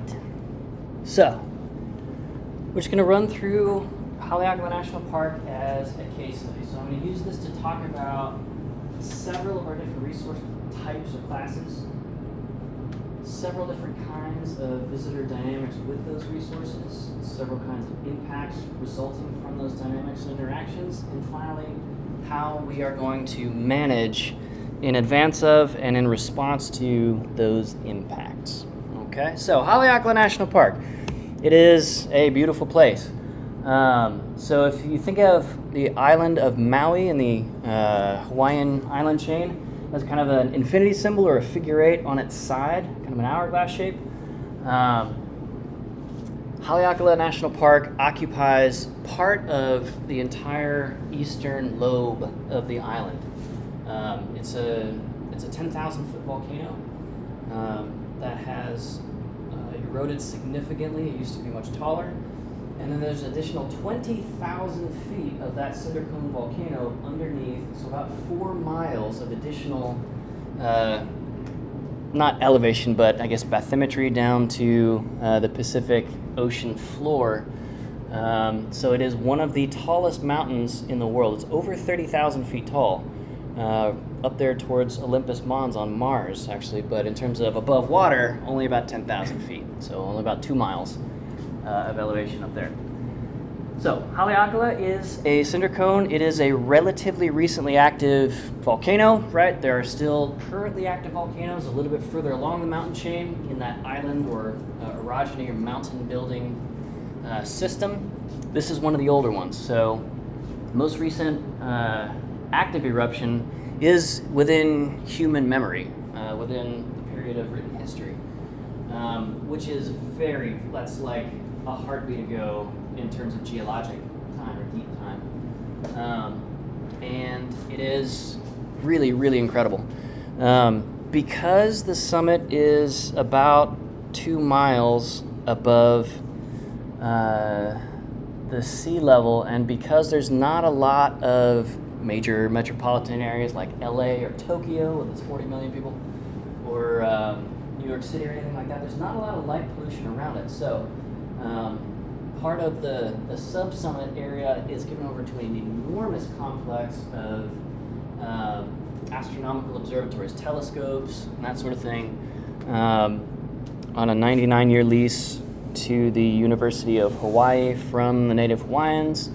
So, we're just going to run through Haleakala National Park as a case study. So I'm going to use this to talk about several of our different resource types or classes, several different kinds of visitor dynamics with those resources, several kinds of impacts resulting from those dynamics and interactions, and finally, how we are going to manage in advance of and in response to those impacts. Okay, so Haleakala National Park. It is a beautiful place. So if you think of the island of Maui in the Hawaiian island chain as kind of an infinity symbol or a figure eight on its side, kind of an hourglass shape, Haleakala National Park occupies part of the entire eastern lobe of the island. It's a 10,000-foot volcano that has eroded significantly. It used to be much taller. And then there's an additional 20,000 feet of that cinder cone volcano underneath, so about 4 miles of additional, not elevation, but I guess bathymetry down to the Pacific Ocean floor. So it is one of the tallest mountains in the world. It's over 30,000 feet tall, up there towards Olympus Mons on Mars, actually, but in terms of above water, only about 10,000 feet, so only about 2 miles. Of elevation up there. So, Haleakala is a cinder cone. It is a relatively recently active volcano, right? There are still currently active volcanoes a little bit further along the mountain chain in that island or orogeny or mountain building system. This is one of the older ones. So, most recent active eruption is within human memory, within the period of written history, which is that's like a heartbeat ago in terms of geologic time or deep time. And it is really, really incredible. Because the summit is about 2 miles above the sea level, and because there's not a lot of major metropolitan areas like LA or Tokyo with its 40 million people, or New York City or anything like that, there's not a lot of light pollution around it. So part of the sub-summit area is given over to an enormous complex of astronomical observatories, telescopes, and that sort of thing, on a 99-year lease to the University of Hawaii from the native Hawaiians,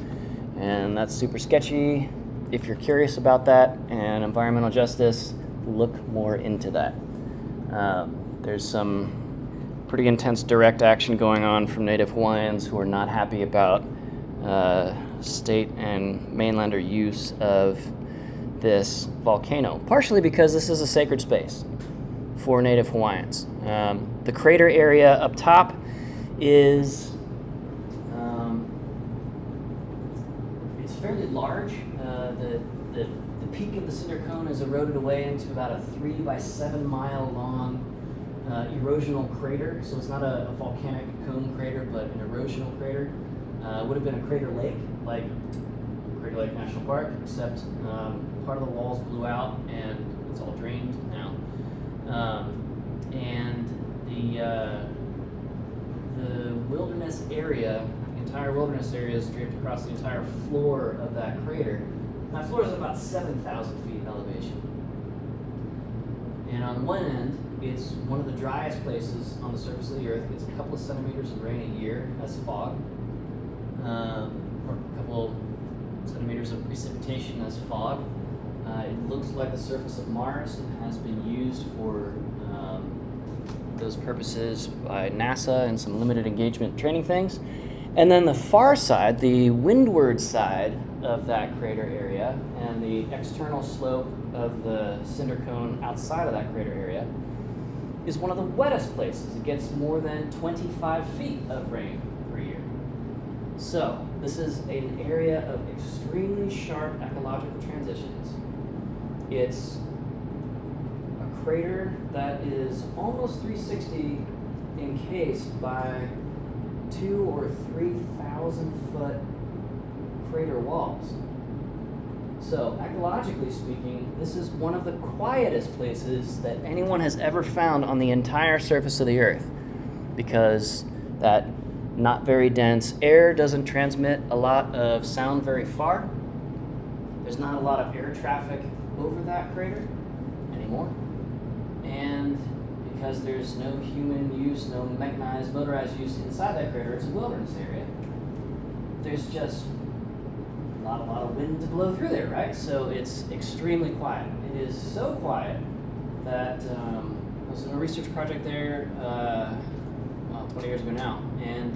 and that's super sketchy. If you're curious about that and environmental justice, look more into that. There's some pretty intense direct action going on from native Hawaiians who are not happy about state and mainlander use of this volcano, partially because this is a sacred space for native Hawaiians. The crater area up top is it's fairly large. The peak of the cinder cone is eroded away into about a 3 by 7 mile long erosional crater. So it's not a volcanic cone crater, but an erosional crater. It would have been a crater lake, like Crater Lake National Park, except part of the walls blew out and it's all drained now. And the wilderness area, the entire wilderness area is draped across the entire floor of that crater. That floor is about 7,000 feet in elevation. And on one end, it's one of the driest places on the surface of the Earth. It's a couple of centimeters of rain a year as fog, or a couple centimeters of precipitation as fog. It looks like the surface of Mars and has been used for those purposes by NASA and some limited engagement training things. And then the far side, the windward side of that crater area and the external slope of the cinder cone outside of that crater area is one of the wettest places. It gets more than 25 feet of rain per year. So this is an area of extremely sharp ecological transitions. It's a crater that is almost 360 encased by 2,000 or 3,000 foot crater walls. So, ecologically speaking, this is one of the quietest places that anyone has ever found on the entire surface of the Earth. because that not very dense air doesn't transmit a lot of sound very far. There's not a lot of air traffic over that crater anymore. And because there's no human use, no mechanized, motorized use inside that crater, it's a wilderness area. There's just not a lot of wind to blow through there, right? So it's extremely quiet. It is so quiet that I was in a research project there 20 years ago now, and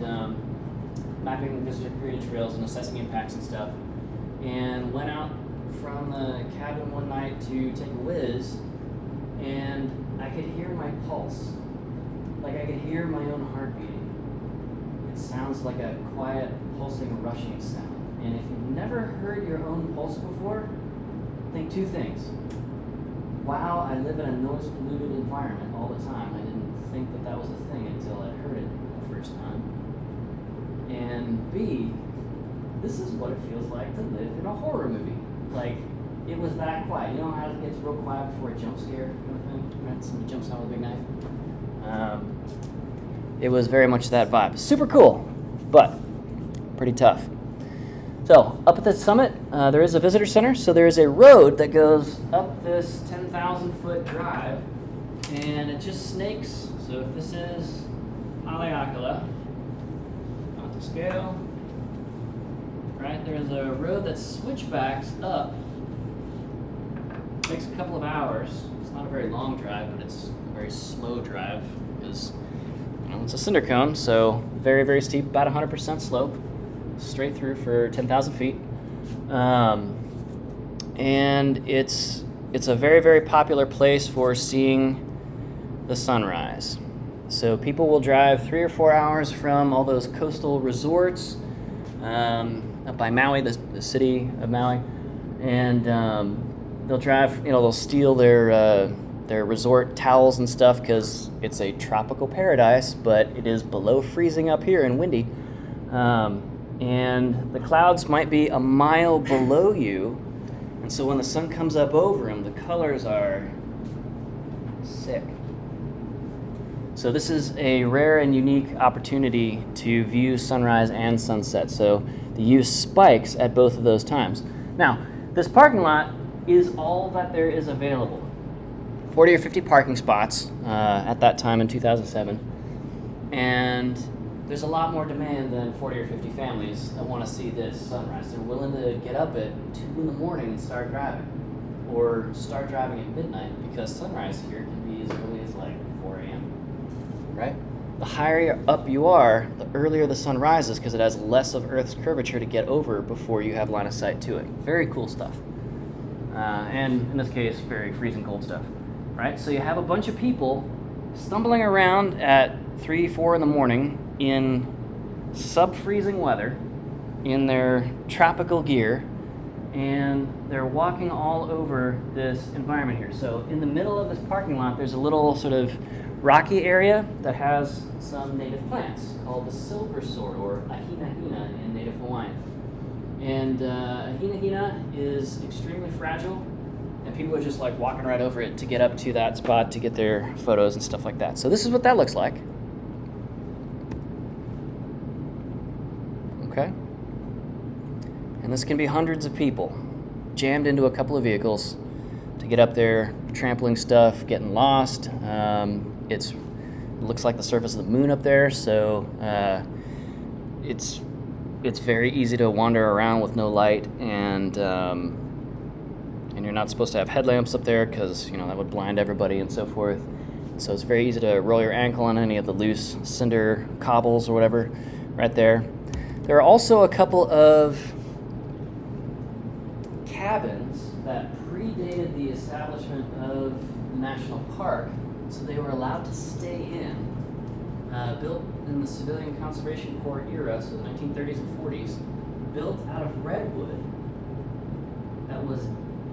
mapping visitor period trails and assessing impacts and stuff, and went out from the cabin one night to take a whiz, and I could hear my pulse. Like I could hear my own heart beating. It sounds like a quiet, pulsing, rushing sound. And if you've never heard your own pulse before, think two things. Wow, I live in a noise-polluted environment all the time. I didn't think that was a thing until I heard it the first time. And B, this is what it feels like to live in a horror movie. Like, it was that quiet. You know how it gets real quiet before a jump scare kind of thing? Right? Somebody jumps out with a big knife. It was very much that vibe. Super cool, but pretty tough. So, up at the summit, there is a visitor center. So there is a road that goes up this 10,000-foot drive, and it just snakes. So if this is Haleakala, not to scale, right? There's a road that switchbacks up. Takes a couple of hours. It's not a very long drive, but it's a very slow drive because it's a cinder cone, so very, very steep, about 100% slope, straight through for 10,000 feet. And it's a very, very popular place for seeing the sunrise. So people will drive 3 or 4 hours from all those coastal resorts up by Maui, the city of Maui, and they'll drive, they'll steal their resort towels and stuff because it's a tropical paradise, but it is below freezing up here and windy. And the clouds might be a mile below you, and so when the sun comes up over them, the colors are sick. So this is a rare and unique opportunity to view sunrise and sunset. So the use spikes at both of those times. Now, this parking lot is all that there is available. 40 or 50 parking spots at that time in 2007. And there's a lot more demand than 40 or 50 families that want to see this sunrise. They're willing to get up at 2 in the morning and start driving. Or start driving at midnight because sunrise here can be as early as like 4 a.m. Right? The higher up you are, the earlier the sun rises because it has less of Earth's curvature to get over before you have line of sight to it. Very cool stuff. And in this case, very freezing cold stuff. Right? So you have a bunch of people stumbling around at 3, 4 in the morning in sub-freezing weather in their tropical gear, and they're walking all over this environment here. So in the middle of this parking lot, there's a little sort of rocky area that has some native plants called the silver sword, or ahina-hina in native Hawaiian. And ahina-hina is extremely fragile, and people are just like walking right over it to get up to that spot to get their photos and stuff like that. So this is what that looks like. Okay. And this can be hundreds of people jammed into a couple of vehicles to get up there, trampling stuff, getting lost. It looks like the surface of the moon up there, so it's very easy to wander around with no light, and you're not supposed to have headlamps up there because that would blind everybody and so forth. So it's very easy to roll your ankle on any of the loose cinder cobbles or whatever right there. There are also a couple of cabins that predated the establishment of the national park, so they were allowed to stay in. Built in the Civilian Conservation Corps era, so the 1930s and 40s, built out of redwood that was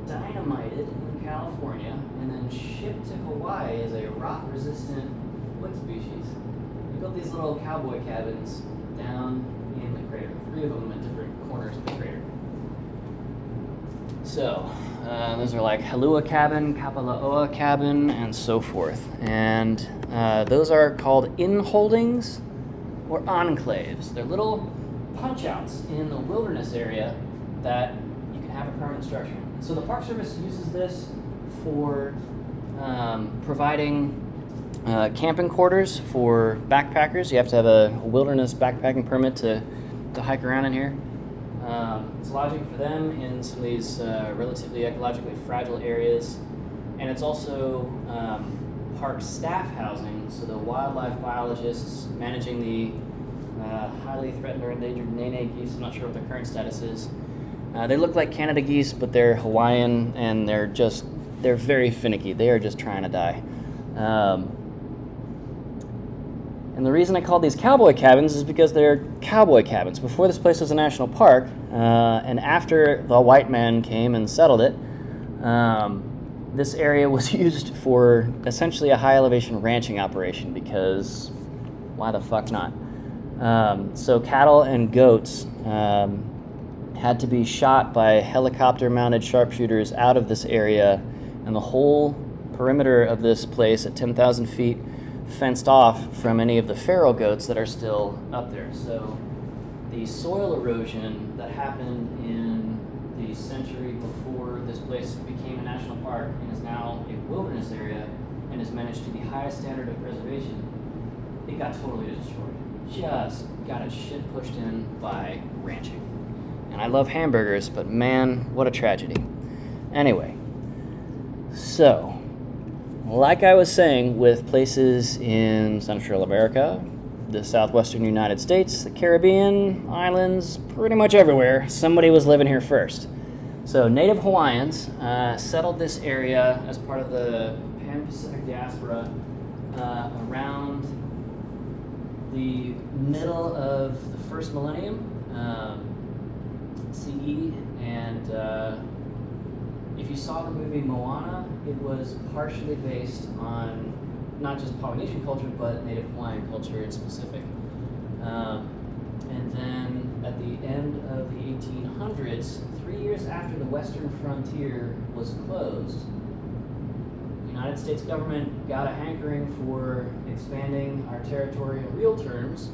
dynamited in California and then shipped to Hawaii as a rot-resistant wood species. They built these little cowboy cabins down in the crater, 3 of them at different corners of the crater. So, Those are like Halua Cabin, Kapala'oa Cabin, and so forth. And those are called inholdings or enclaves. They're little punch-outs in the wilderness area that you can have a permanent structure. So the Park Service uses this for providing camping quarters for backpackers. You have to have a wilderness backpacking permit to hike around in here. It's lodging for them in some of these relatively ecologically fragile areas. And it's also park staff housing, so the wildlife biologists managing the highly threatened or endangered Nene geese. I'm not sure what their current status is. They look like Canada geese, but they're Hawaiian, and they're very finicky. They are just trying to die. And the reason I called these cowboy cabins is because they're cowboy cabins. Before this place was a national park, and after the white man came and settled it, this area was used for essentially a high elevation ranching operation, because why the fuck not? So cattle and goats had to be shot by helicopter mounted sharpshooters out of this area, and the whole perimeter of this place at 10,000 feet fenced off from any of the feral goats that are still up there. So the soil erosion that happened in the century before this place became a national park and is now a wilderness area and is managed to the highest standard of preservation, it got totally destroyed. Just got its shit pushed in by ranching. And I love hamburgers, but man, what a tragedy. Anyway, so like I was saying, with places in Central America, the southwestern United States, the Caribbean, islands, pretty much everywhere, somebody was living here first. So Native Hawaiians settled this area as part of the Pan-Pacific diaspora around the middle of the first millennium CE, and if you saw the movie Moana, it was partially based on not just Polynesian culture, but Native Hawaiian culture in specific. And then at the end of the 1800s, 3 years after the Western frontier was closed, the United States government got a hankering for expanding our territory in real terms,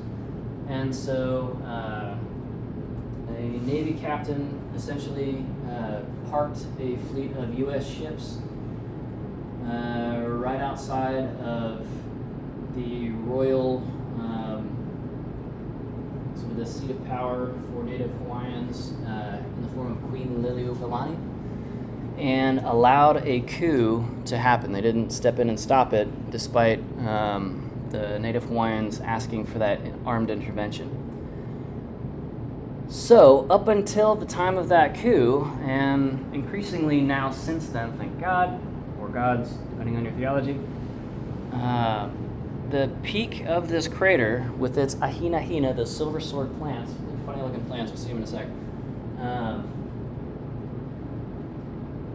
and so a Navy captain essentially parked a fleet of U.S. ships right outside of the royal, sort of the seat of power for Native Hawaiians in the form of Queen Liliuokalani, and allowed a coup to happen. They didn't step in and stop it, despite the Native Hawaiians asking for that armed intervention. So, up until the time of that coup, and increasingly now since then, thank God, or gods, depending on your theology, the peak of this crater with its ahina, the silver sword plants, funny looking plants, we'll see them in a sec,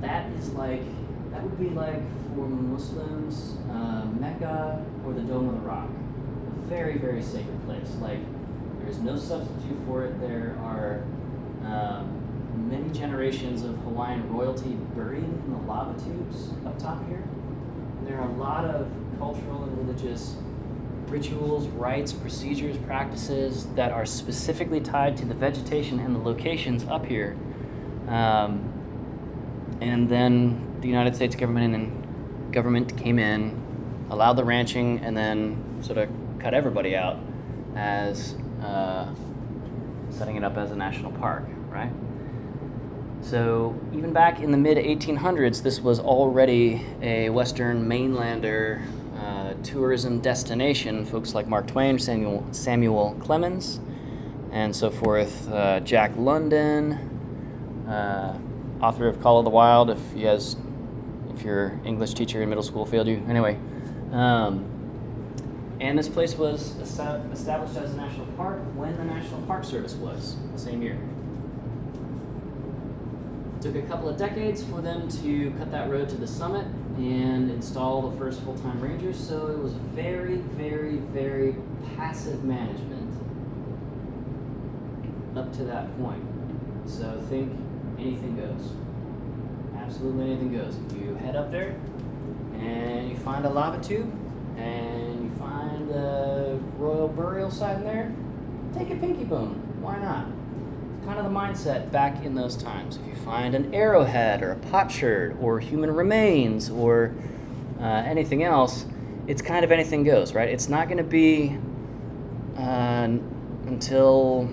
that would be like for Muslims, Mecca or the Dome of the Rock. A very, very sacred place. Like, there's no substitute for it. There are many generations of Hawaiian royalty buried in the lava tubes up top here. And there are a lot of cultural and religious rituals, rites, procedures, practices that are specifically tied to the vegetation and the locations up here. And then the United States government came in, allowed the ranching, and then sort of cut everybody out as setting it up as a national park, right? So even back in the mid-1800s, this was already a Western mainlander tourism destination. Folks like Mark Twain, Samuel Clemens, and so forth. Jack London, author of Call of the Wild, if your English teacher in middle school failed you. Anyway, and this place was established as a national park when the National Park Service was, the same year. It took a couple of decades for them to cut that road to the summit and install the first full-time rangers, so it was very, very, very passive management up to that point. So think anything goes. Absolutely anything goes. If you head up there and you find a lava tube and you find a royal burial site in there, take a pinky bone. Why not? It's kind of the mindset back in those times. If you find an arrowhead or a potsherd or human remains or anything else, it's kind of anything goes, right? It's not going to be until,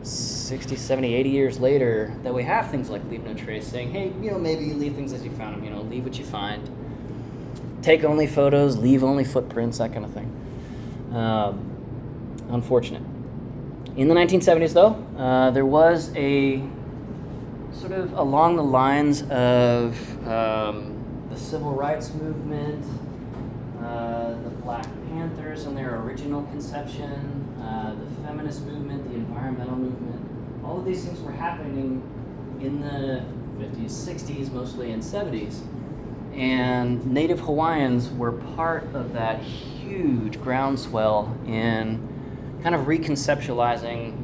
60, 70, 80 years later that we have things like Leave No Trace saying, hey, maybe you leave things as you found them, leave what you find. Take only photos, leave only footprints, that kind of thing. Unfortunate. In the 1970s, though, there was a sort of along the lines of the Civil Rights Movement, the Black Panthers and their original conception, the feminist movement, the environmental movement. All of these things were happening in the 50s, 60s, mostly in 70s. And Native Hawaiians were part of that huge groundswell in kind of reconceptualizing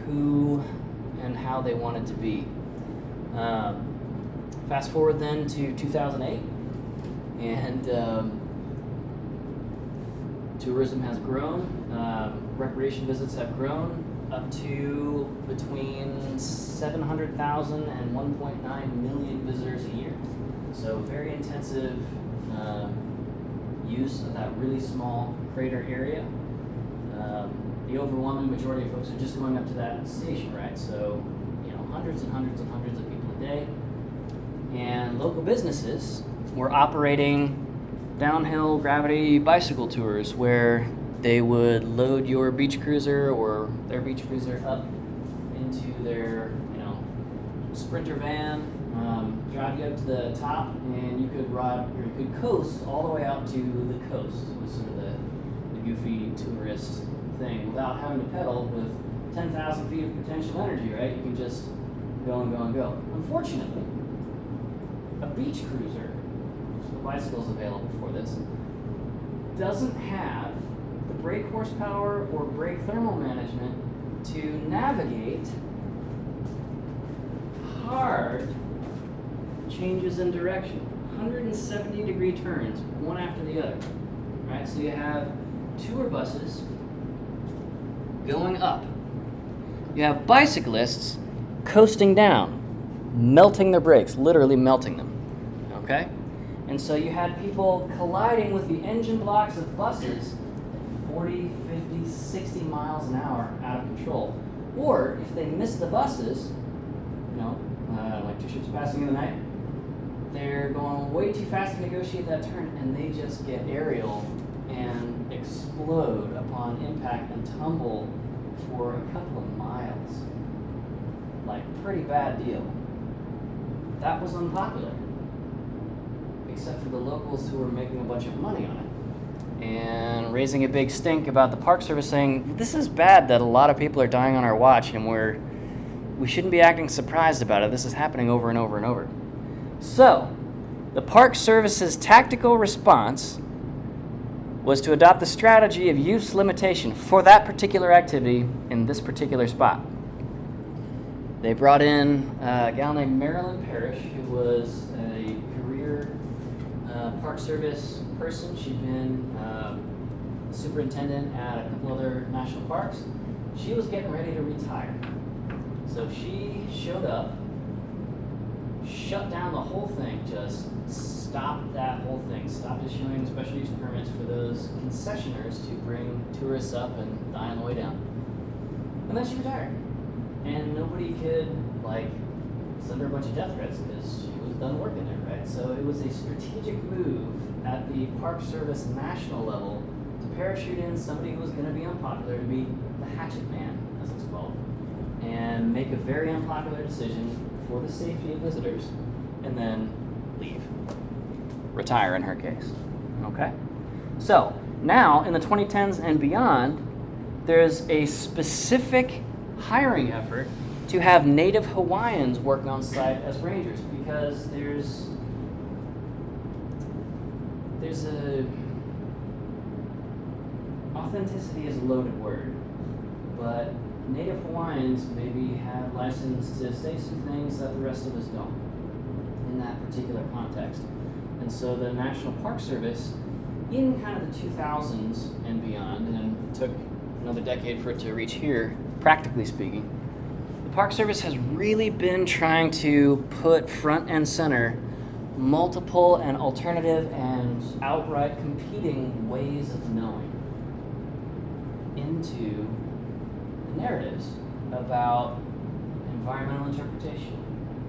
who and how they wanted to be. Fast forward then to 2008, and tourism has grown, recreation visits have grown up to between 700,000 and 1.9 million visitors a year. So very intensive use of that really small crater area. The overwhelming majority of folks are just going up to that station, right? So, hundreds and hundreds and hundreds of people a day. And local businesses were operating downhill gravity bicycle tours where they would load your beach cruiser or their beach cruiser up into their, Sprinter van, drive you up to the top, and you could ride, or you could coast all the way out to the coast. It was sort of the goofy tourist thing without having to pedal with 10,000 feet of potential energy, right? You can just go and go and go. Unfortunately, a beach cruiser, so the bicycles available for this, doesn't have the brake horsepower or brake thermal management to navigate hard changes in direction, 170-degree turns, one after the other, right? So you have tour buses going up. You have bicyclists coasting down, melting their brakes, literally melting them, okay? And so you had people colliding with the engine blocks of buses at 40, 50, 60 miles an hour out of control. Or if they missed the buses, like two ships passing in the night, they're going way too fast to negotiate that turn, and they just get aerial and explode upon impact and tumble for a couple of miles. Like, pretty bad deal. That was unpopular, except for the locals who were making a bunch of money on it and raising a big stink about the Park Service saying, this is bad that a lot of people are dying on our watch and we shouldn't be acting surprised about it. This is happening over and over and over. So, the Park Service's tactical response was to adopt the strategy of use limitation for that particular activity in this particular spot. They brought in a gal named Marilyn Parrish, who was a career Park Service person. She'd been superintendent at a couple other national parks. She was getting ready to retire. So she showed up, shut down the whole thing, just stopped that whole thing, stopped issuing special use permits for those concessioners to bring tourists up and die on the way down. And then she retired. And nobody could, send her a bunch of death threats because she was done working there, right? So it was a strategic move at the Park Service national level to parachute in somebody who was going to be unpopular, to be the hatchet man, as it's called, and make a very unpopular decision for the safety of visitors, and then leave. Retire in her case. Okay? So, now, in the 2010s and beyond, there's a specific hiring effort to have Native Hawaiians work on site as rangers, because there's a... authenticity is a loaded word, but Native Hawaiians maybe have license to say some things that the rest of us don't in that particular context. And so the National Park Service, in kind of the 2000s and beyond, and it took another decade for it to reach here, practically speaking, the Park Service has really been trying to put front and center multiple and alternative and outright competing ways of knowing into the narratives about environmental interpretation,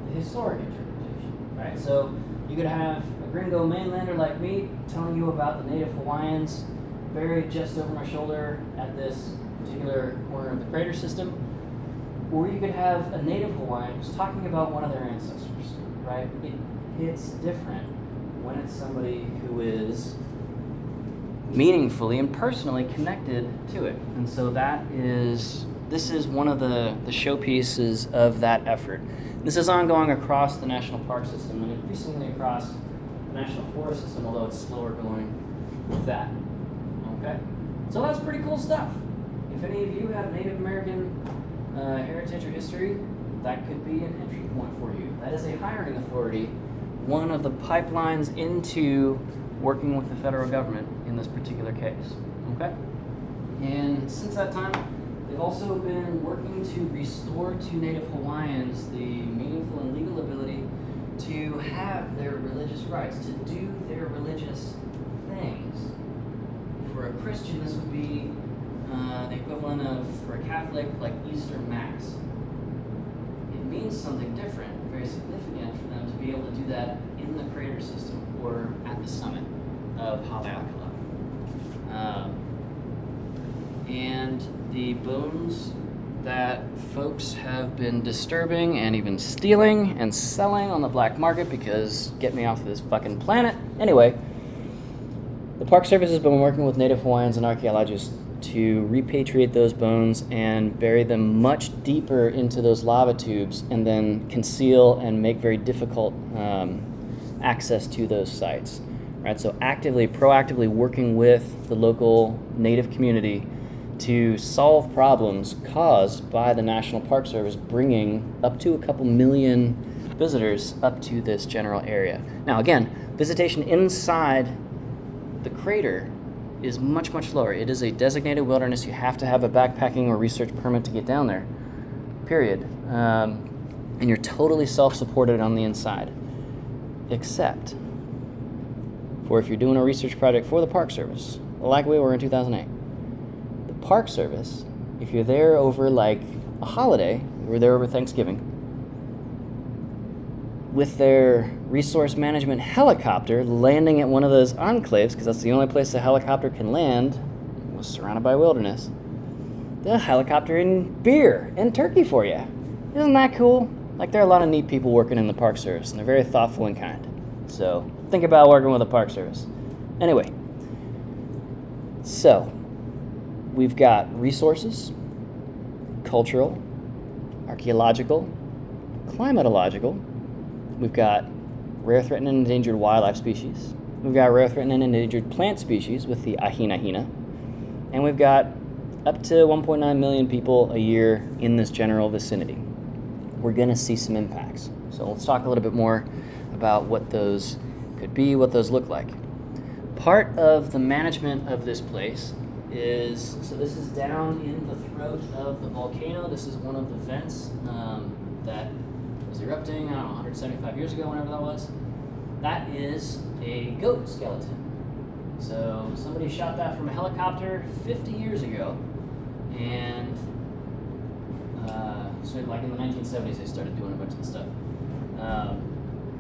the historic interpretation, right? So you could have a gringo mainlander like me telling you about the Native Hawaiians buried just over my shoulder at this particular corner of the crater system, or you could have a Native Hawaiian who's talking about one of their ancestors, right? It's different when it's somebody who is meaningfully and personally connected to it. And so this is one of the showpieces of that effort. This is ongoing across the national park system and increasingly across the national forest system, although it's slower going with that. Okay? So that's pretty cool stuff. If any of you have Native American heritage or history, that could be an entry point for you. That is a hiring authority, one of the pipelines into working with the federal government in this particular case. Okay? And since that time, they've also been working to restore to Native Hawaiians the meaningful and legal ability to have their religious rights, to do their religious things. For a Christian, this would be the equivalent of, for a Catholic, like Easter Mass. It means something different, very significant for them to be able to do that in the crater system or at the summit of Haleakala. And the bones that folks have been disturbing and even stealing and selling on the black market, because get me off of this fucking planet. Anyway, the Park Service has been working with Native Hawaiians and archaeologists to repatriate those bones and bury them much deeper into those lava tubes and then conceal and make very difficult access to those sites. Right? So proactively working with the local Native community to solve problems caused by the National Park Service bringing up to a couple million visitors up to this general area. Now again, visitation inside the crater is much, much lower. It is a designated wilderness. You have to have a backpacking or research permit to get down there, period. And you're totally self-supported on the inside, except for if you're doing a research project for the Park Service, like we were in 2008. The Park Service, if you're there over like a holiday, we're there over Thanksgiving, with their resource management helicopter landing at one of those enclaves, because that's the only place a helicopter can land, was surrounded by wilderness, they'll helicopter in beer and turkey for you. Isn't that cool? Like, there are a lot of neat people working in the Park Service, and they're very thoughtful and kind. So think about working with the Park Service. Anyway, so we've got resources, cultural, archaeological, climatological. We've got rare, threatened, and endangered wildlife species. We've got rare, threatened, and endangered plant species with the Ahina. And we've got up to 1.9 million people a year in this general vicinity. We're going to see some impacts. So let's talk a little bit more about what those could be, what those look like. Part of the management of this place is, so this is down in the throat of the volcano. This is one of the vents that was erupting, I don't know, 175 years ago, whenever that was. That is a goat skeleton. So somebody shot that from a helicopter 50 years ago, and so like in the 1970s they started doing a bunch of the stuff.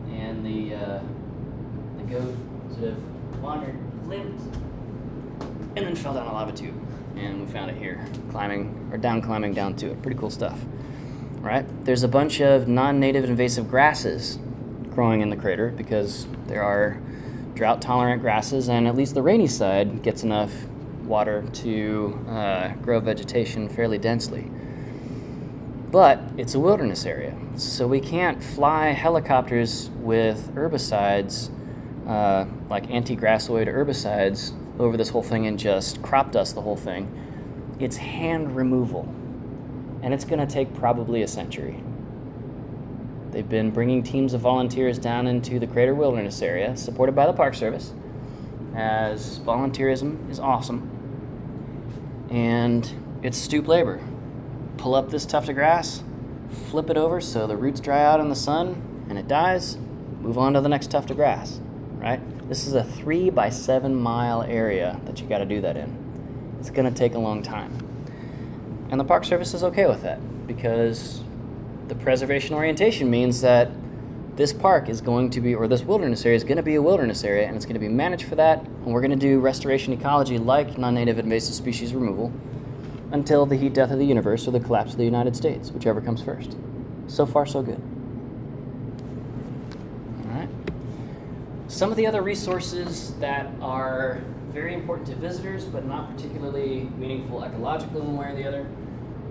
And the goat sort of wandered, limped, and then fell down a lava tube. And we found it here, climbing down to it. Pretty cool stuff. Right? There's a bunch of non-native invasive grasses growing in the crater because there are drought-tolerant grasses, and at least the rainy side gets enough water to grow vegetation fairly densely. But it's a wilderness area, so we can't fly helicopters with herbicides, like anti-grassoid herbicides, over this whole thing and just crop dust the whole thing. It's hand removal. and it's going to take probably a century. They've been bringing teams of volunteers down into the Crater Wilderness area, supported by the Park Service, as volunteerism is awesome. And it's stoop labor. Pull up this tuft of grass, flip it over so the roots dry out in the sun, and it dies, move on to the next tuft of grass, right? This is a 3 by 7 mile area that you got to do that in. It's going to take a long time. And the Park Service is okay with that, because the preservation orientation means that this park is going to be, or this wilderness area is going to be a wilderness area, and it's going to be managed for that, and we're going to do restoration ecology like non-native invasive species removal until the heat death of the universe or the collapse of the United States, whichever comes first. So far, so good. All right. Some of the other resources that are very important to visitors, but not particularly meaningful ecologically one way or the other.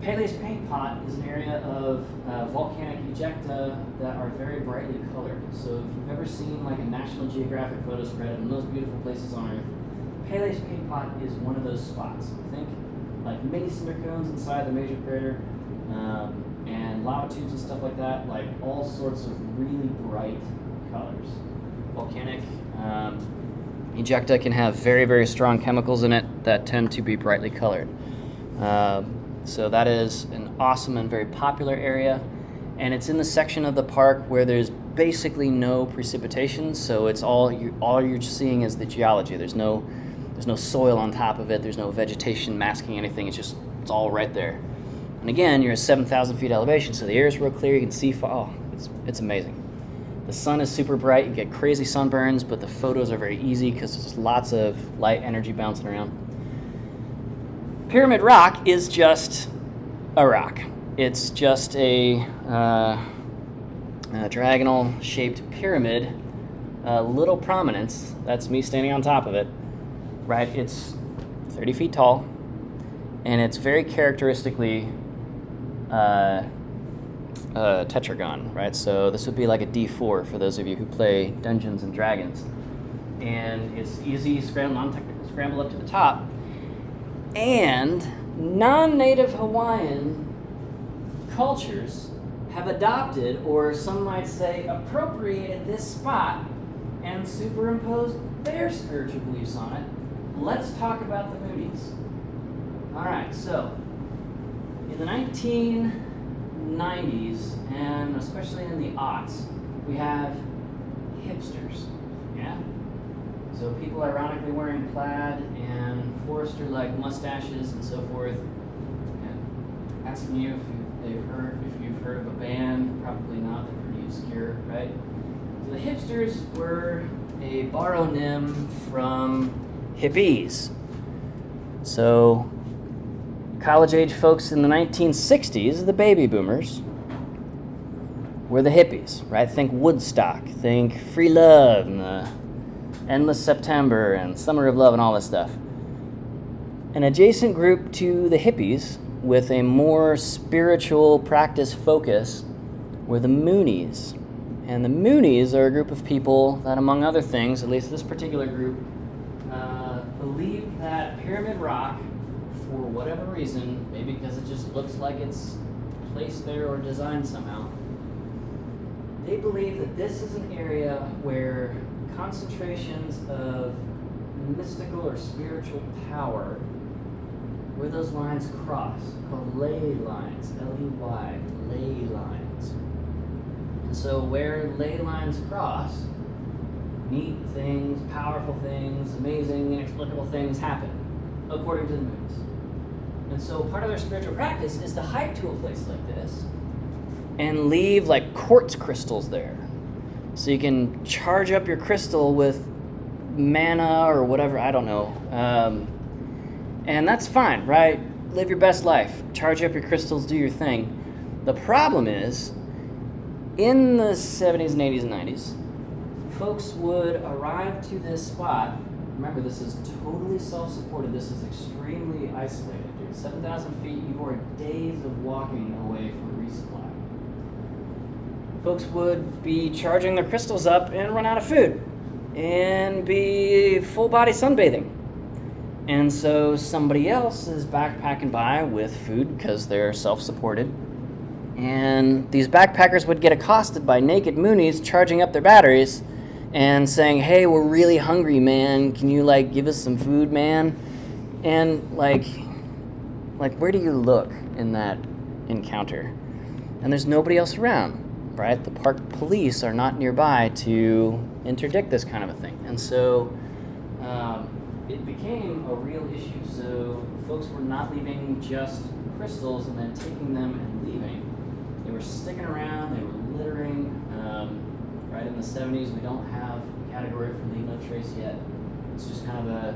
Pele's Paint Pot is an area of volcanic ejecta that are very brightly colored. So if you've ever seen like a National Geographic photo spread of the most beautiful places on Earth, Pele's Paint Pot is one of those spots. Think like mini cinder cones inside the major crater, and lava tubes and stuff like that, like all sorts of really bright colors. Volcanic ejecta can have very, very strong chemicals in it that tend to be brightly colored. So that is an awesome and very popular area, and it's in the section of the park where there's basically no precipitation, so it's all you're seeing is the geology. There's no soil on top of it, there's no vegetation masking anything, it's all right there. And again, you're at 7,000 feet elevation, so the air is real clear, you can see, it's amazing. The sun is super bright, you get crazy sunburns, but the photos are very easy because there's lots of light energy bouncing around. Pyramid Rock is just a rock. It's just a diagonal-shaped pyramid, little prominence. That's me standing on top of it, right? It's 30 feet tall, and it's very characteristically tetragon, right? So this would be like a D4 for those of you who play Dungeons and Dragons. And it's easy non-technical scramble up to the top. And non-native Hawaiian cultures have adopted, or some might say appropriated, this spot and superimposed their spiritual beliefs on it. Let's talk about the Moonies. All right, so in the 1990s, and especially in the aughts, we have hipsters, yeah? So people ironically wearing plaid and Forrester-like mustaches and so forth. And asking you if you've heard of a band, probably not, they're pretty obscure, right? So the hipsters were a baronym from hippies. So college-age folks in the 1960s, the baby boomers, were the hippies, right? Think Woodstock, think Free Love, and the Endless September, and Summer of Love, and all this stuff. An adjacent group to the hippies, with a more spiritual practice focus, were the Moonies. And the Moonies are a group of people that, among other things, at least this particular group, believe that Pyramid Rock, for whatever reason, maybe because it just looks like it's placed there or designed somehow, they believe that this is an area where concentrations of mystical or spiritual power, where those lines cross, called ley lines, L-E-Y, ley lines. And so where ley lines cross, neat things, powerful things, amazing, inexplicable things happen, according to the Moonies. And so part of their spiritual practice is to hike to a place like this and leave like quartz crystals there. So you can charge up your crystal with mana or whatever, I don't know. And that's fine, right? Live your best life. Charge up your crystals, do your thing. The problem is, in the 70s and 80s and 90s, folks would arrive to this spot. Remember, this is totally self-supported. This is extremely isolated, dude. 7,000 feet, you are days of walking away from resupply. Folks would be charging their crystals up and run out of food and be full-body sunbathing. And so somebody else is backpacking by with food because they're self-supported. And these backpackers would get accosted by naked Moonies charging up their batteries and saying, "Hey, we're really hungry, man. Can you give us some food, man?" And where do you look in that encounter? And there's nobody else around, right? The park police are not nearby to interdict this kind of a thing. And so it became a real issue. So folks were not leaving just crystals and then taking them and leaving. They were sticking around, they were littering. Right in the 70s, we don't have a category for leave no trace yet. It's just kind of a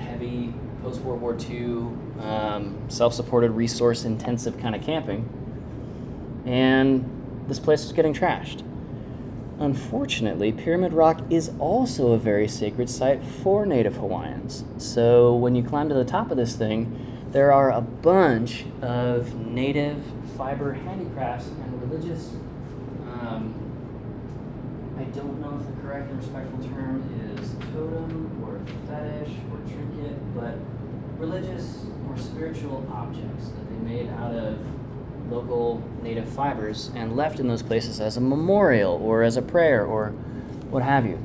heavy post-World War II, self-supported, resource-intensive kind of camping. And this place was getting trashed. Unfortunately, Pyramid Rock is also a very sacred site for Native Hawaiians. So when you climb to the top of this thing, there are a bunch of native fiber handicrafts and religious, I don't know if the correct and respectful term is totem or fetish or trinket, but religious or spiritual objects that they made out of local native fibers and left in those places as a memorial or as a prayer or what have you.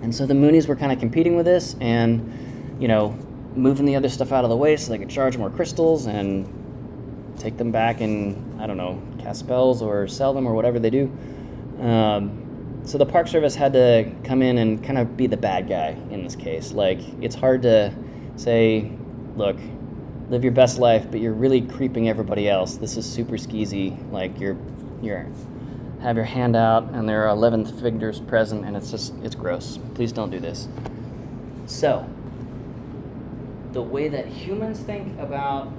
And so the Moonies were kind of competing with this and, moving the other stuff out of the way so they could charge more crystals and take them back and, cast spells or sell them or whatever they do. So the Park Service had to come in and kind of be the bad guy in this case. It's hard to say, look, live your best life, but you're really creeping everybody else. This is super skeezy. You're have your hand out and there are 11 figures present and it's gross. Please don't do this. So, the way that humans think about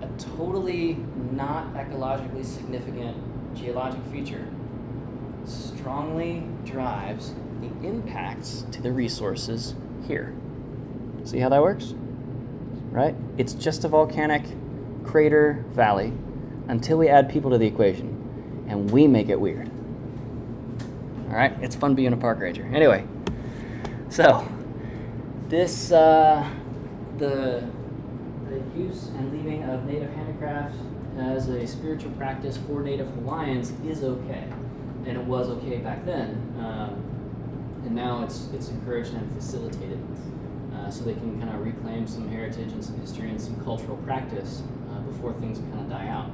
a totally not ecologically significant geologic feature strongly drives the impacts to the resources here. See how that works? Right? It's just a volcanic crater valley until we add people to the equation, and we make it weird. All right? It's fun being a park ranger. Anyway, so this the use and leaving of native handicrafts as a spiritual practice for Native Hawaiians is okay, and it was okay back then, and now it's encouraged and facilitated. So they can kind of reclaim some heritage and some history and some cultural practice before things kind of die out.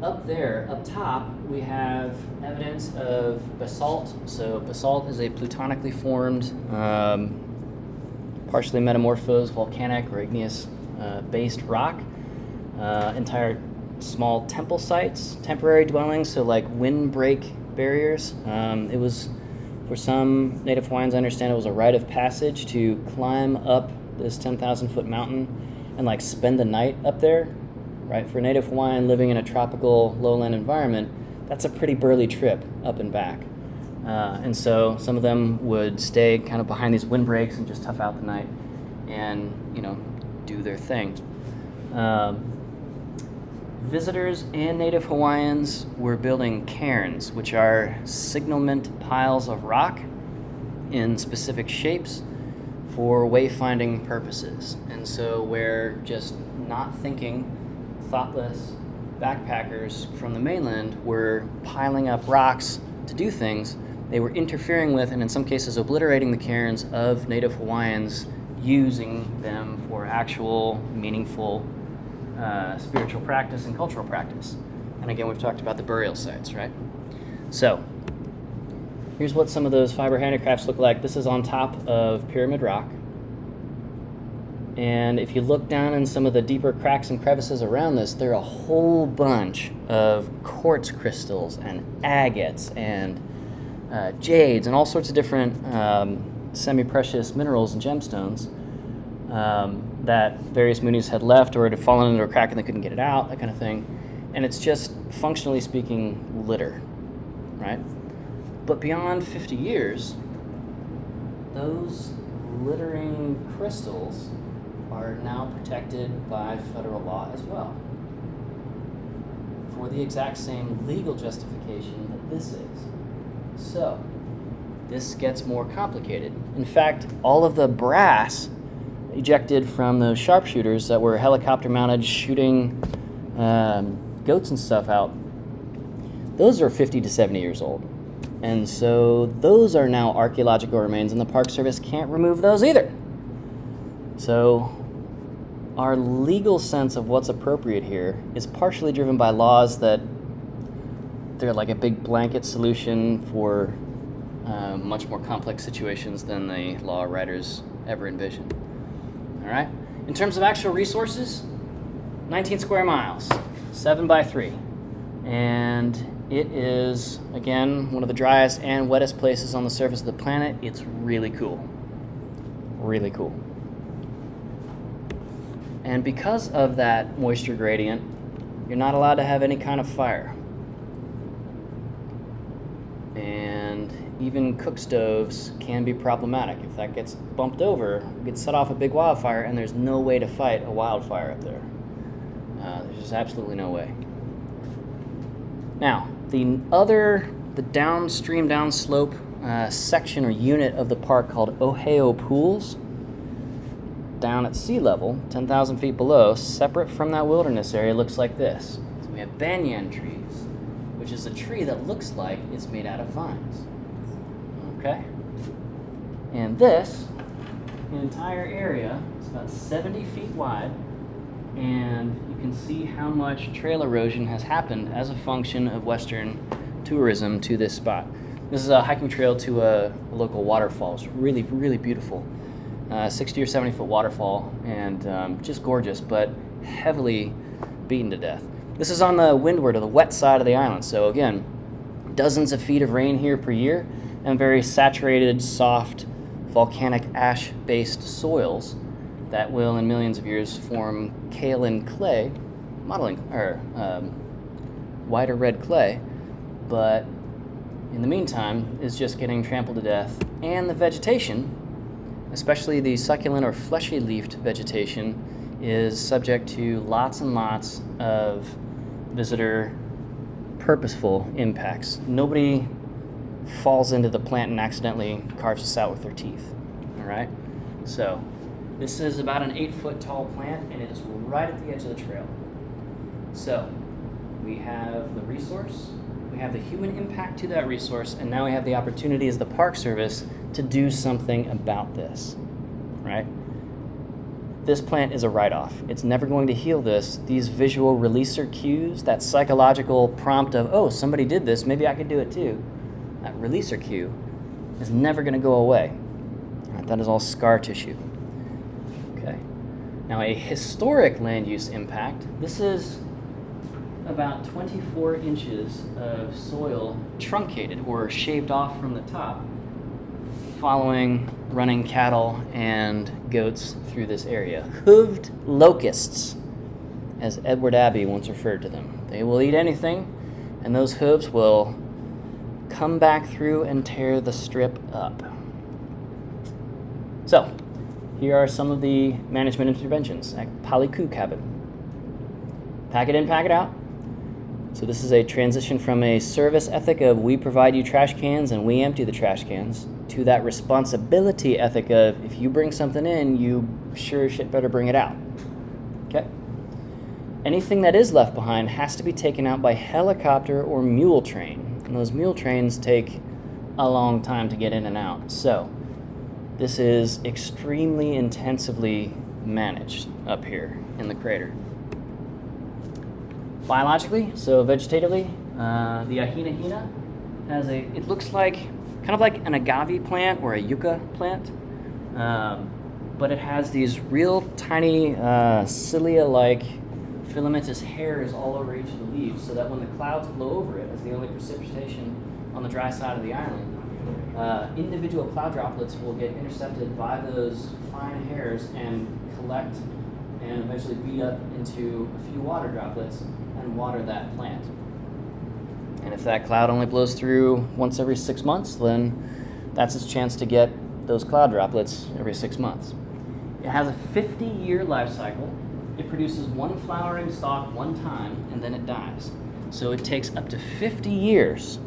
Up there, up top, we have evidence of basalt. So basalt is a plutonically formed, partially metamorphosed volcanic or igneous based rock. Entire small temple sites, temporary dwellings, so windbreak barriers. It was, for some Native Hawaiians, I understand it was a rite of passage to climb up this 10,000-foot mountain and spend the night up there, right? For a Native Hawaiian living in a tropical lowland environment, that's a pretty burly trip up and back. And so some of them would stay kind of behind these windbreaks and just tough out the night and, do their thing. Visitors and Native Hawaiians were building cairns, which are signalment piles of rock in specific shapes for wayfinding purposes. And so where just not thinking, thoughtless backpackers from the mainland were piling up rocks to do things, they were interfering with and in some cases obliterating the cairns of Native Hawaiians, using them for actual meaningful spiritual practice and cultural practice. And again, we've talked about the burial sites, right? So, here's what some of those fiber handicrafts look like. This is on top of Pyramid Rock. And if you look down in some of the deeper cracks and crevices around this, there are a whole bunch of quartz crystals and agates and jades and all sorts of different semi-precious minerals and gemstones that various Moonies had left or had fallen into a crack and they couldn't get it out, that kind of thing. And it's just, functionally speaking, litter, right? But beyond 50 years, those littering crystals are now protected by federal law as well, for the exact same legal justification that this is. So, this gets more complicated. In fact, all of the brass ejected from those sharpshooters that were helicopter mounted shooting goats and stuff out, those are 50 to 70 years old. And so those are now archaeological remains, and the Park Service can't remove those either. So our legal sense of what's appropriate here is partially driven by laws that they're like a big blanket solution for much more complex situations than the law writers ever envisioned. All right? In terms of actual resources, 19 square miles, 7 by 3. And it is, again, one of the driest and wettest places on the surface of the planet. It's really cool. Really cool. And because of that moisture gradient, you're not allowed to have any kind of fire. And even cook stoves can be problematic. If that gets bumped over, it could set off a big wildfire, and there's no way to fight a wildfire up there. There's just absolutely no way. Now, the downstream, downslope section or unit of the park called Ohio Pools, down at sea level, 10,000 feet below, separate from that wilderness area, looks like this. So we have banyan trees, which is a tree that looks like it's made out of vines. Okay? And this entire area is about 70 feet wide, and you can see how much trail erosion has happened as a function of Western tourism to this spot. This is a hiking trail to a local waterfall. It's really, really beautiful. 60 or 70 foot waterfall, and just gorgeous, but heavily beaten to death. This is on the windward or the wet side of the island. So again, dozens of feet of rain here per year, and very saturated, soft, volcanic ash-based soils that will, in millions of years, form kaolin clay, white or red clay, but in the meantime is just getting trampled to death, and the vegetation, especially the succulent or fleshy-leafed vegetation, is subject to lots and lots of visitor purposeful impacts. Nobody falls into the plant and accidentally carves us out with their teeth. All right? So this is about an 8-foot tall plant, and it is right at the edge of the trail. So we have the resource, we have the human impact to that resource, and now we have the opportunity as the Park Service to do something about this, right? This plant is a write-off. It's never going to heal this. These visual releaser cues, that psychological prompt of, oh, somebody did this, maybe I could do it too, that releaser cue is never going to go away. Right, that is all scar tissue. Okay. Now, a historic land use impact, this is about 24 inches of soil truncated or shaved off from the top following running cattle and goats through this area. Hooved locusts, as Edward Abbey once referred to them. They will eat anything, and those hooves will come back through and tear the strip up. So, here are some of the management interventions at Paliku Cabin. Pack it in, pack it out. So this is a transition from a service ethic of we provide you trash cans and we empty the trash cans to that responsibility ethic of if you bring something in, you sure as shit better bring it out. Okay? Anything that is left behind has to be taken out by helicopter or mule train. And those mule trains take a long time to get in and out. So this is extremely intensively managed up here in the crater. Biologically, so vegetatively, the Ahina Hina has it looks like, kind of like an agave plant or a yucca plant, but it has these real tiny cilia-like filamentous hairs all over each of the leaves, so that when the clouds blow over it, as the only precipitation on the dry side of the island, individual cloud droplets will get intercepted by those fine hairs and collect and eventually beat up into a few water droplets and water that plant. And if that cloud only blows through once every 6 months, then that's its chance to get those cloud droplets every 6 months. It has a 50-year life cycle. It produces one flowering stalk one time, and then it dies. So it takes up to 50 years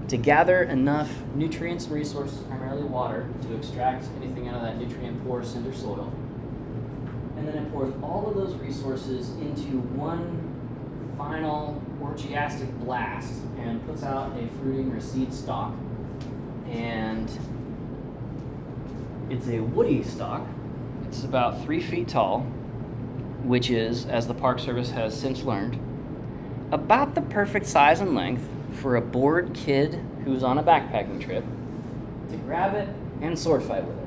to gather enough nutrients and resources, primarily water to extract anything out of that nutrient-poor cinder soil. And then it pours all of those resources into one final orgiastic blast and puts out a fruiting or seed stalk. And it's a woody stalk. It's about 3 feet tall, which is, as the Park Service has since learned, about the perfect size and length for a bored kid who's on a backpacking trip to grab it and sword fight with it.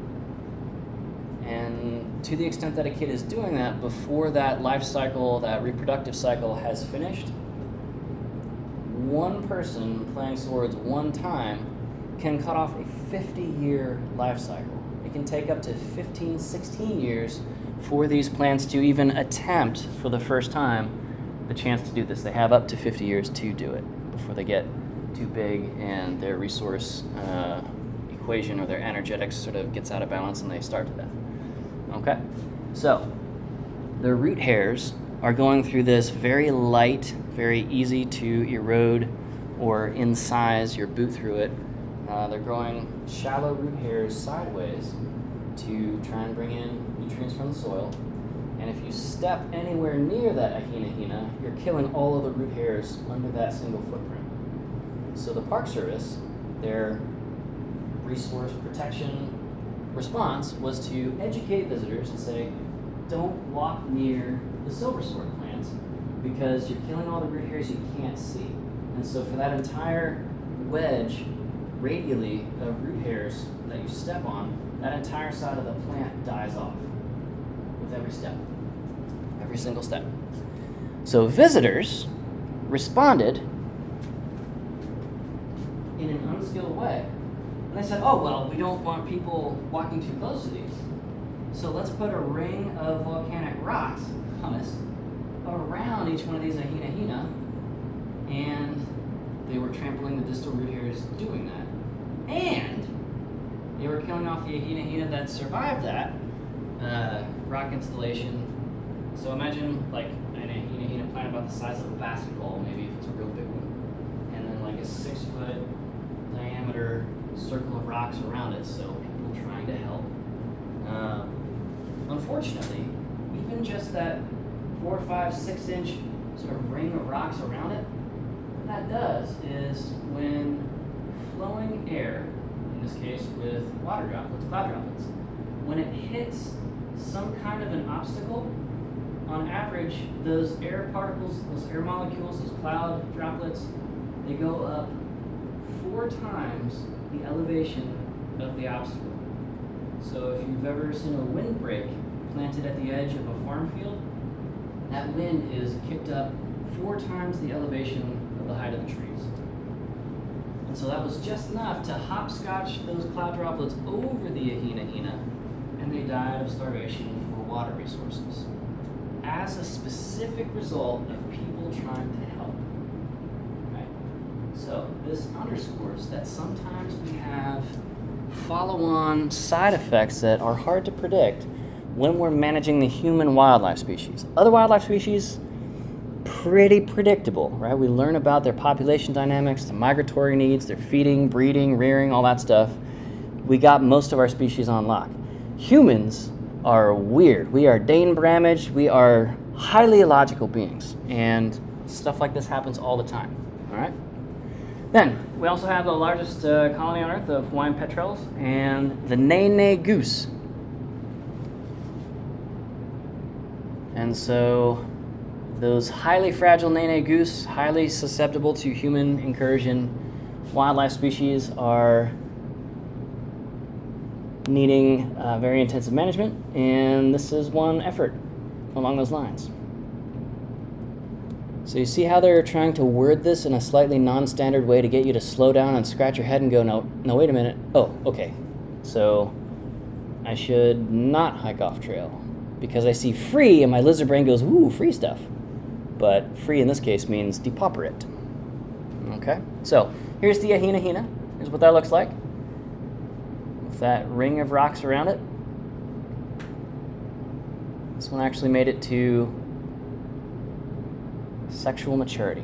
And to the extent that a kid is doing that before that life cycle, that reproductive cycle has finished, one person playing swords one time can cut off a 50-year life cycle. It can take up to 15, 16 years for these plants to even attempt for the first time the chance to do this. They have up to 50 years to do it before they get too big and their resource equation or their energetics sort of gets out of balance and they starve to death. Okay? So, the root hairs are going through this very light, very easy to erode or incise your boot through it. They're growing shallow root hairs sideways to try and bring in nutrients from the soil. And if you step anywhere near that ahina, you're killing all of the root hairs under that single footprint. So the Park Service, their resource protection response was to educate visitors and say, don't walk near the silver sword plants because you're killing all the root hairs you can't see. And so for that entire wedge radially of root hairs that you step on, that entire side of the plant dies off with every step, every single step. So visitors responded in an unskilled way. And they said, oh, well, we don't want people walking too close to these. So let's put a ring of volcanic rocks, pumice, around each one of these ahina, and they were trampling the distal root hairs doing that. And they were killing off the ahina that survived that rock installation. So imagine like an ahina plant about the size of a basketball, maybe if it's a real big one, and then like a 6-foot diameter circle of rocks around it, so people trying to help. Unfortunately, even just that 4, 5, 6 inch sort of ring of rocks around it, what that does is when flowing air, in this case with water droplets, cloud droplets, when it hits some kind of an obstacle, on average, those air particles, those air molecules, those cloud droplets, they go up 4 times the elevation of the obstacle. So if you've ever seen a windbreak planted at the edge of a farm field, that wind is kicked up 4 times the elevation of the height of the trees. And so that was just enough to hopscotch those cloud droplets over the ahina, and they died of starvation for water resources, as a specific result of people trying to help. Right? So this underscores that sometimes we have follow-on side effects that are hard to predict when we're managing the human wildlife species. Other wildlife species, pretty predictable, right? We learn about their population dynamics, their migratory needs, their feeding, breeding, rearing, all that stuff. We got most of our species on lock. Humans are weird. We are Dane Bramage. We are highly illogical beings, and stuff like this happens all the time, all right? Then, we also have the largest colony on Earth of Hawaiian petrels and the Nene goose. And so, those highly fragile Nene goose, highly susceptible to human incursion wildlife species are needing very intensive management, and this is one effort along those lines. So you see how they're trying to word this in a slightly non-standard way to get you to slow down and scratch your head and go, no, wait a minute. Oh, okay. So I should not hike off trail because I see free and my lizard brain goes, ooh, free stuff. But free in this case means depauperate. Okay, so here's the ahina. Here's what that looks like. With that ring of rocks around it. This one actually made it to sexual maturity.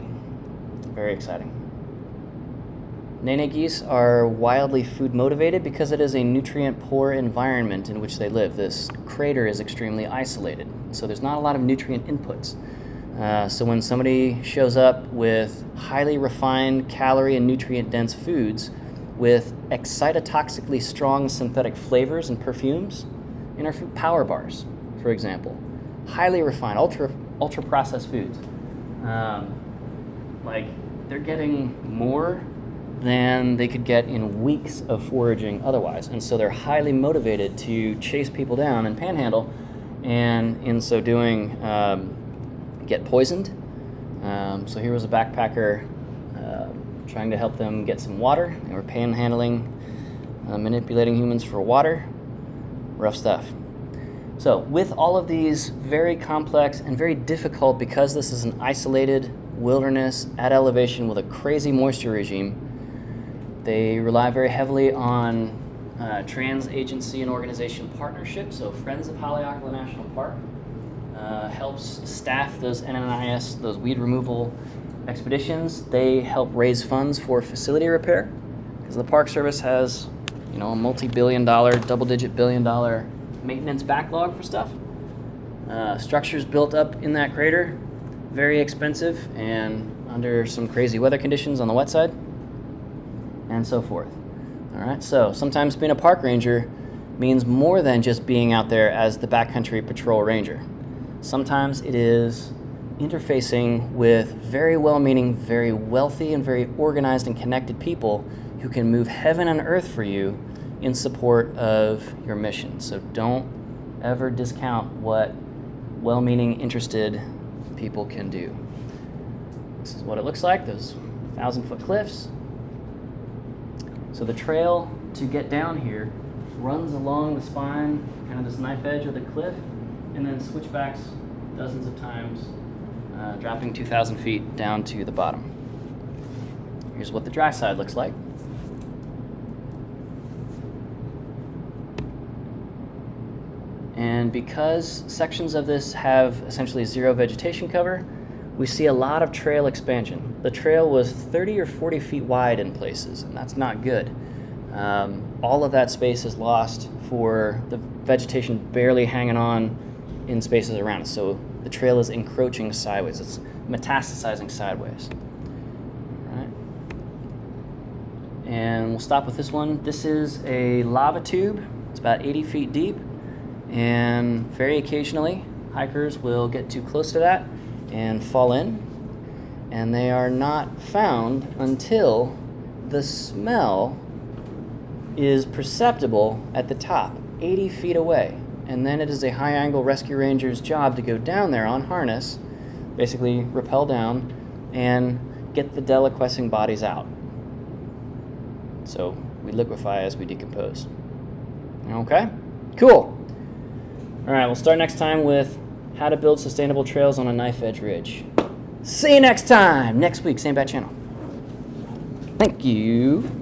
Very exciting. Nene geese are wildly food motivated because it is a nutrient poor environment in which they live. This crater is extremely isolated, so there's not a lot of nutrient inputs. So when somebody shows up with highly refined, calorie and nutrient dense foods with excitotoxically strong synthetic flavors and perfumes in our food, power bars, for example, highly refined, ultra processed foods, like they're getting more than they could get in weeks of foraging otherwise. And so they're highly motivated to chase people down and panhandle, and in so doing, get poisoned. So here was a backpacker trying to help them get some water. They were panhandling, manipulating humans for water. Rough stuff. So with all of these very complex and very difficult, because this is an isolated wilderness at elevation with a crazy moisture regime, they rely very heavily on trans-agency and organization partnerships. So Friends of Haleakala National Park helps staff those NNIS, those weed removal expeditions. They help raise funds for facility repair, because the Park Service has, a multi-billion-dollar, double-digit billion-dollar maintenance backlog for stuff. Structures built up in that crater, very expensive and under some crazy weather conditions on the wet side, and so forth. All right, so sometimes being a park ranger means more than just being out there as the backcountry patrol ranger. Sometimes it is interfacing with very well-meaning, very wealthy, and very organized and connected people who can move heaven and earth for you in support of your mission. So don't ever discount what well-meaning, interested people can do. This is what it looks like, those 1,000-foot cliffs. So the trail to get down here runs along the spine, kind of this knife edge of the cliff, and then switchbacks dozens of times, dropping 2,000 feet down to the bottom. Here's what the dry side looks like. And because sections of this have essentially zero vegetation cover, we see a lot of trail expansion. The trail was 30 or 40 feet wide in places, and that's not good. All of that space is lost for the vegetation barely hanging on in spaces around us. So the trail is encroaching sideways. It's metastasizing sideways. All right. And we'll stop with this one. This is a lava tube. It's about 80 feet deep. And very occasionally, hikers will get too close to that and fall in. And they are not found until the smell is perceptible at the top, 80 feet away. And then it is a high-angle rescue ranger's job to go down there on harness, basically rappel down, and get the deliquescing bodies out. So we liquefy as we decompose. Okay? Cool. All right, we'll start next time with how to build sustainable trails on a knife edge ridge. See you next time, next week, same bat channel. Thank you.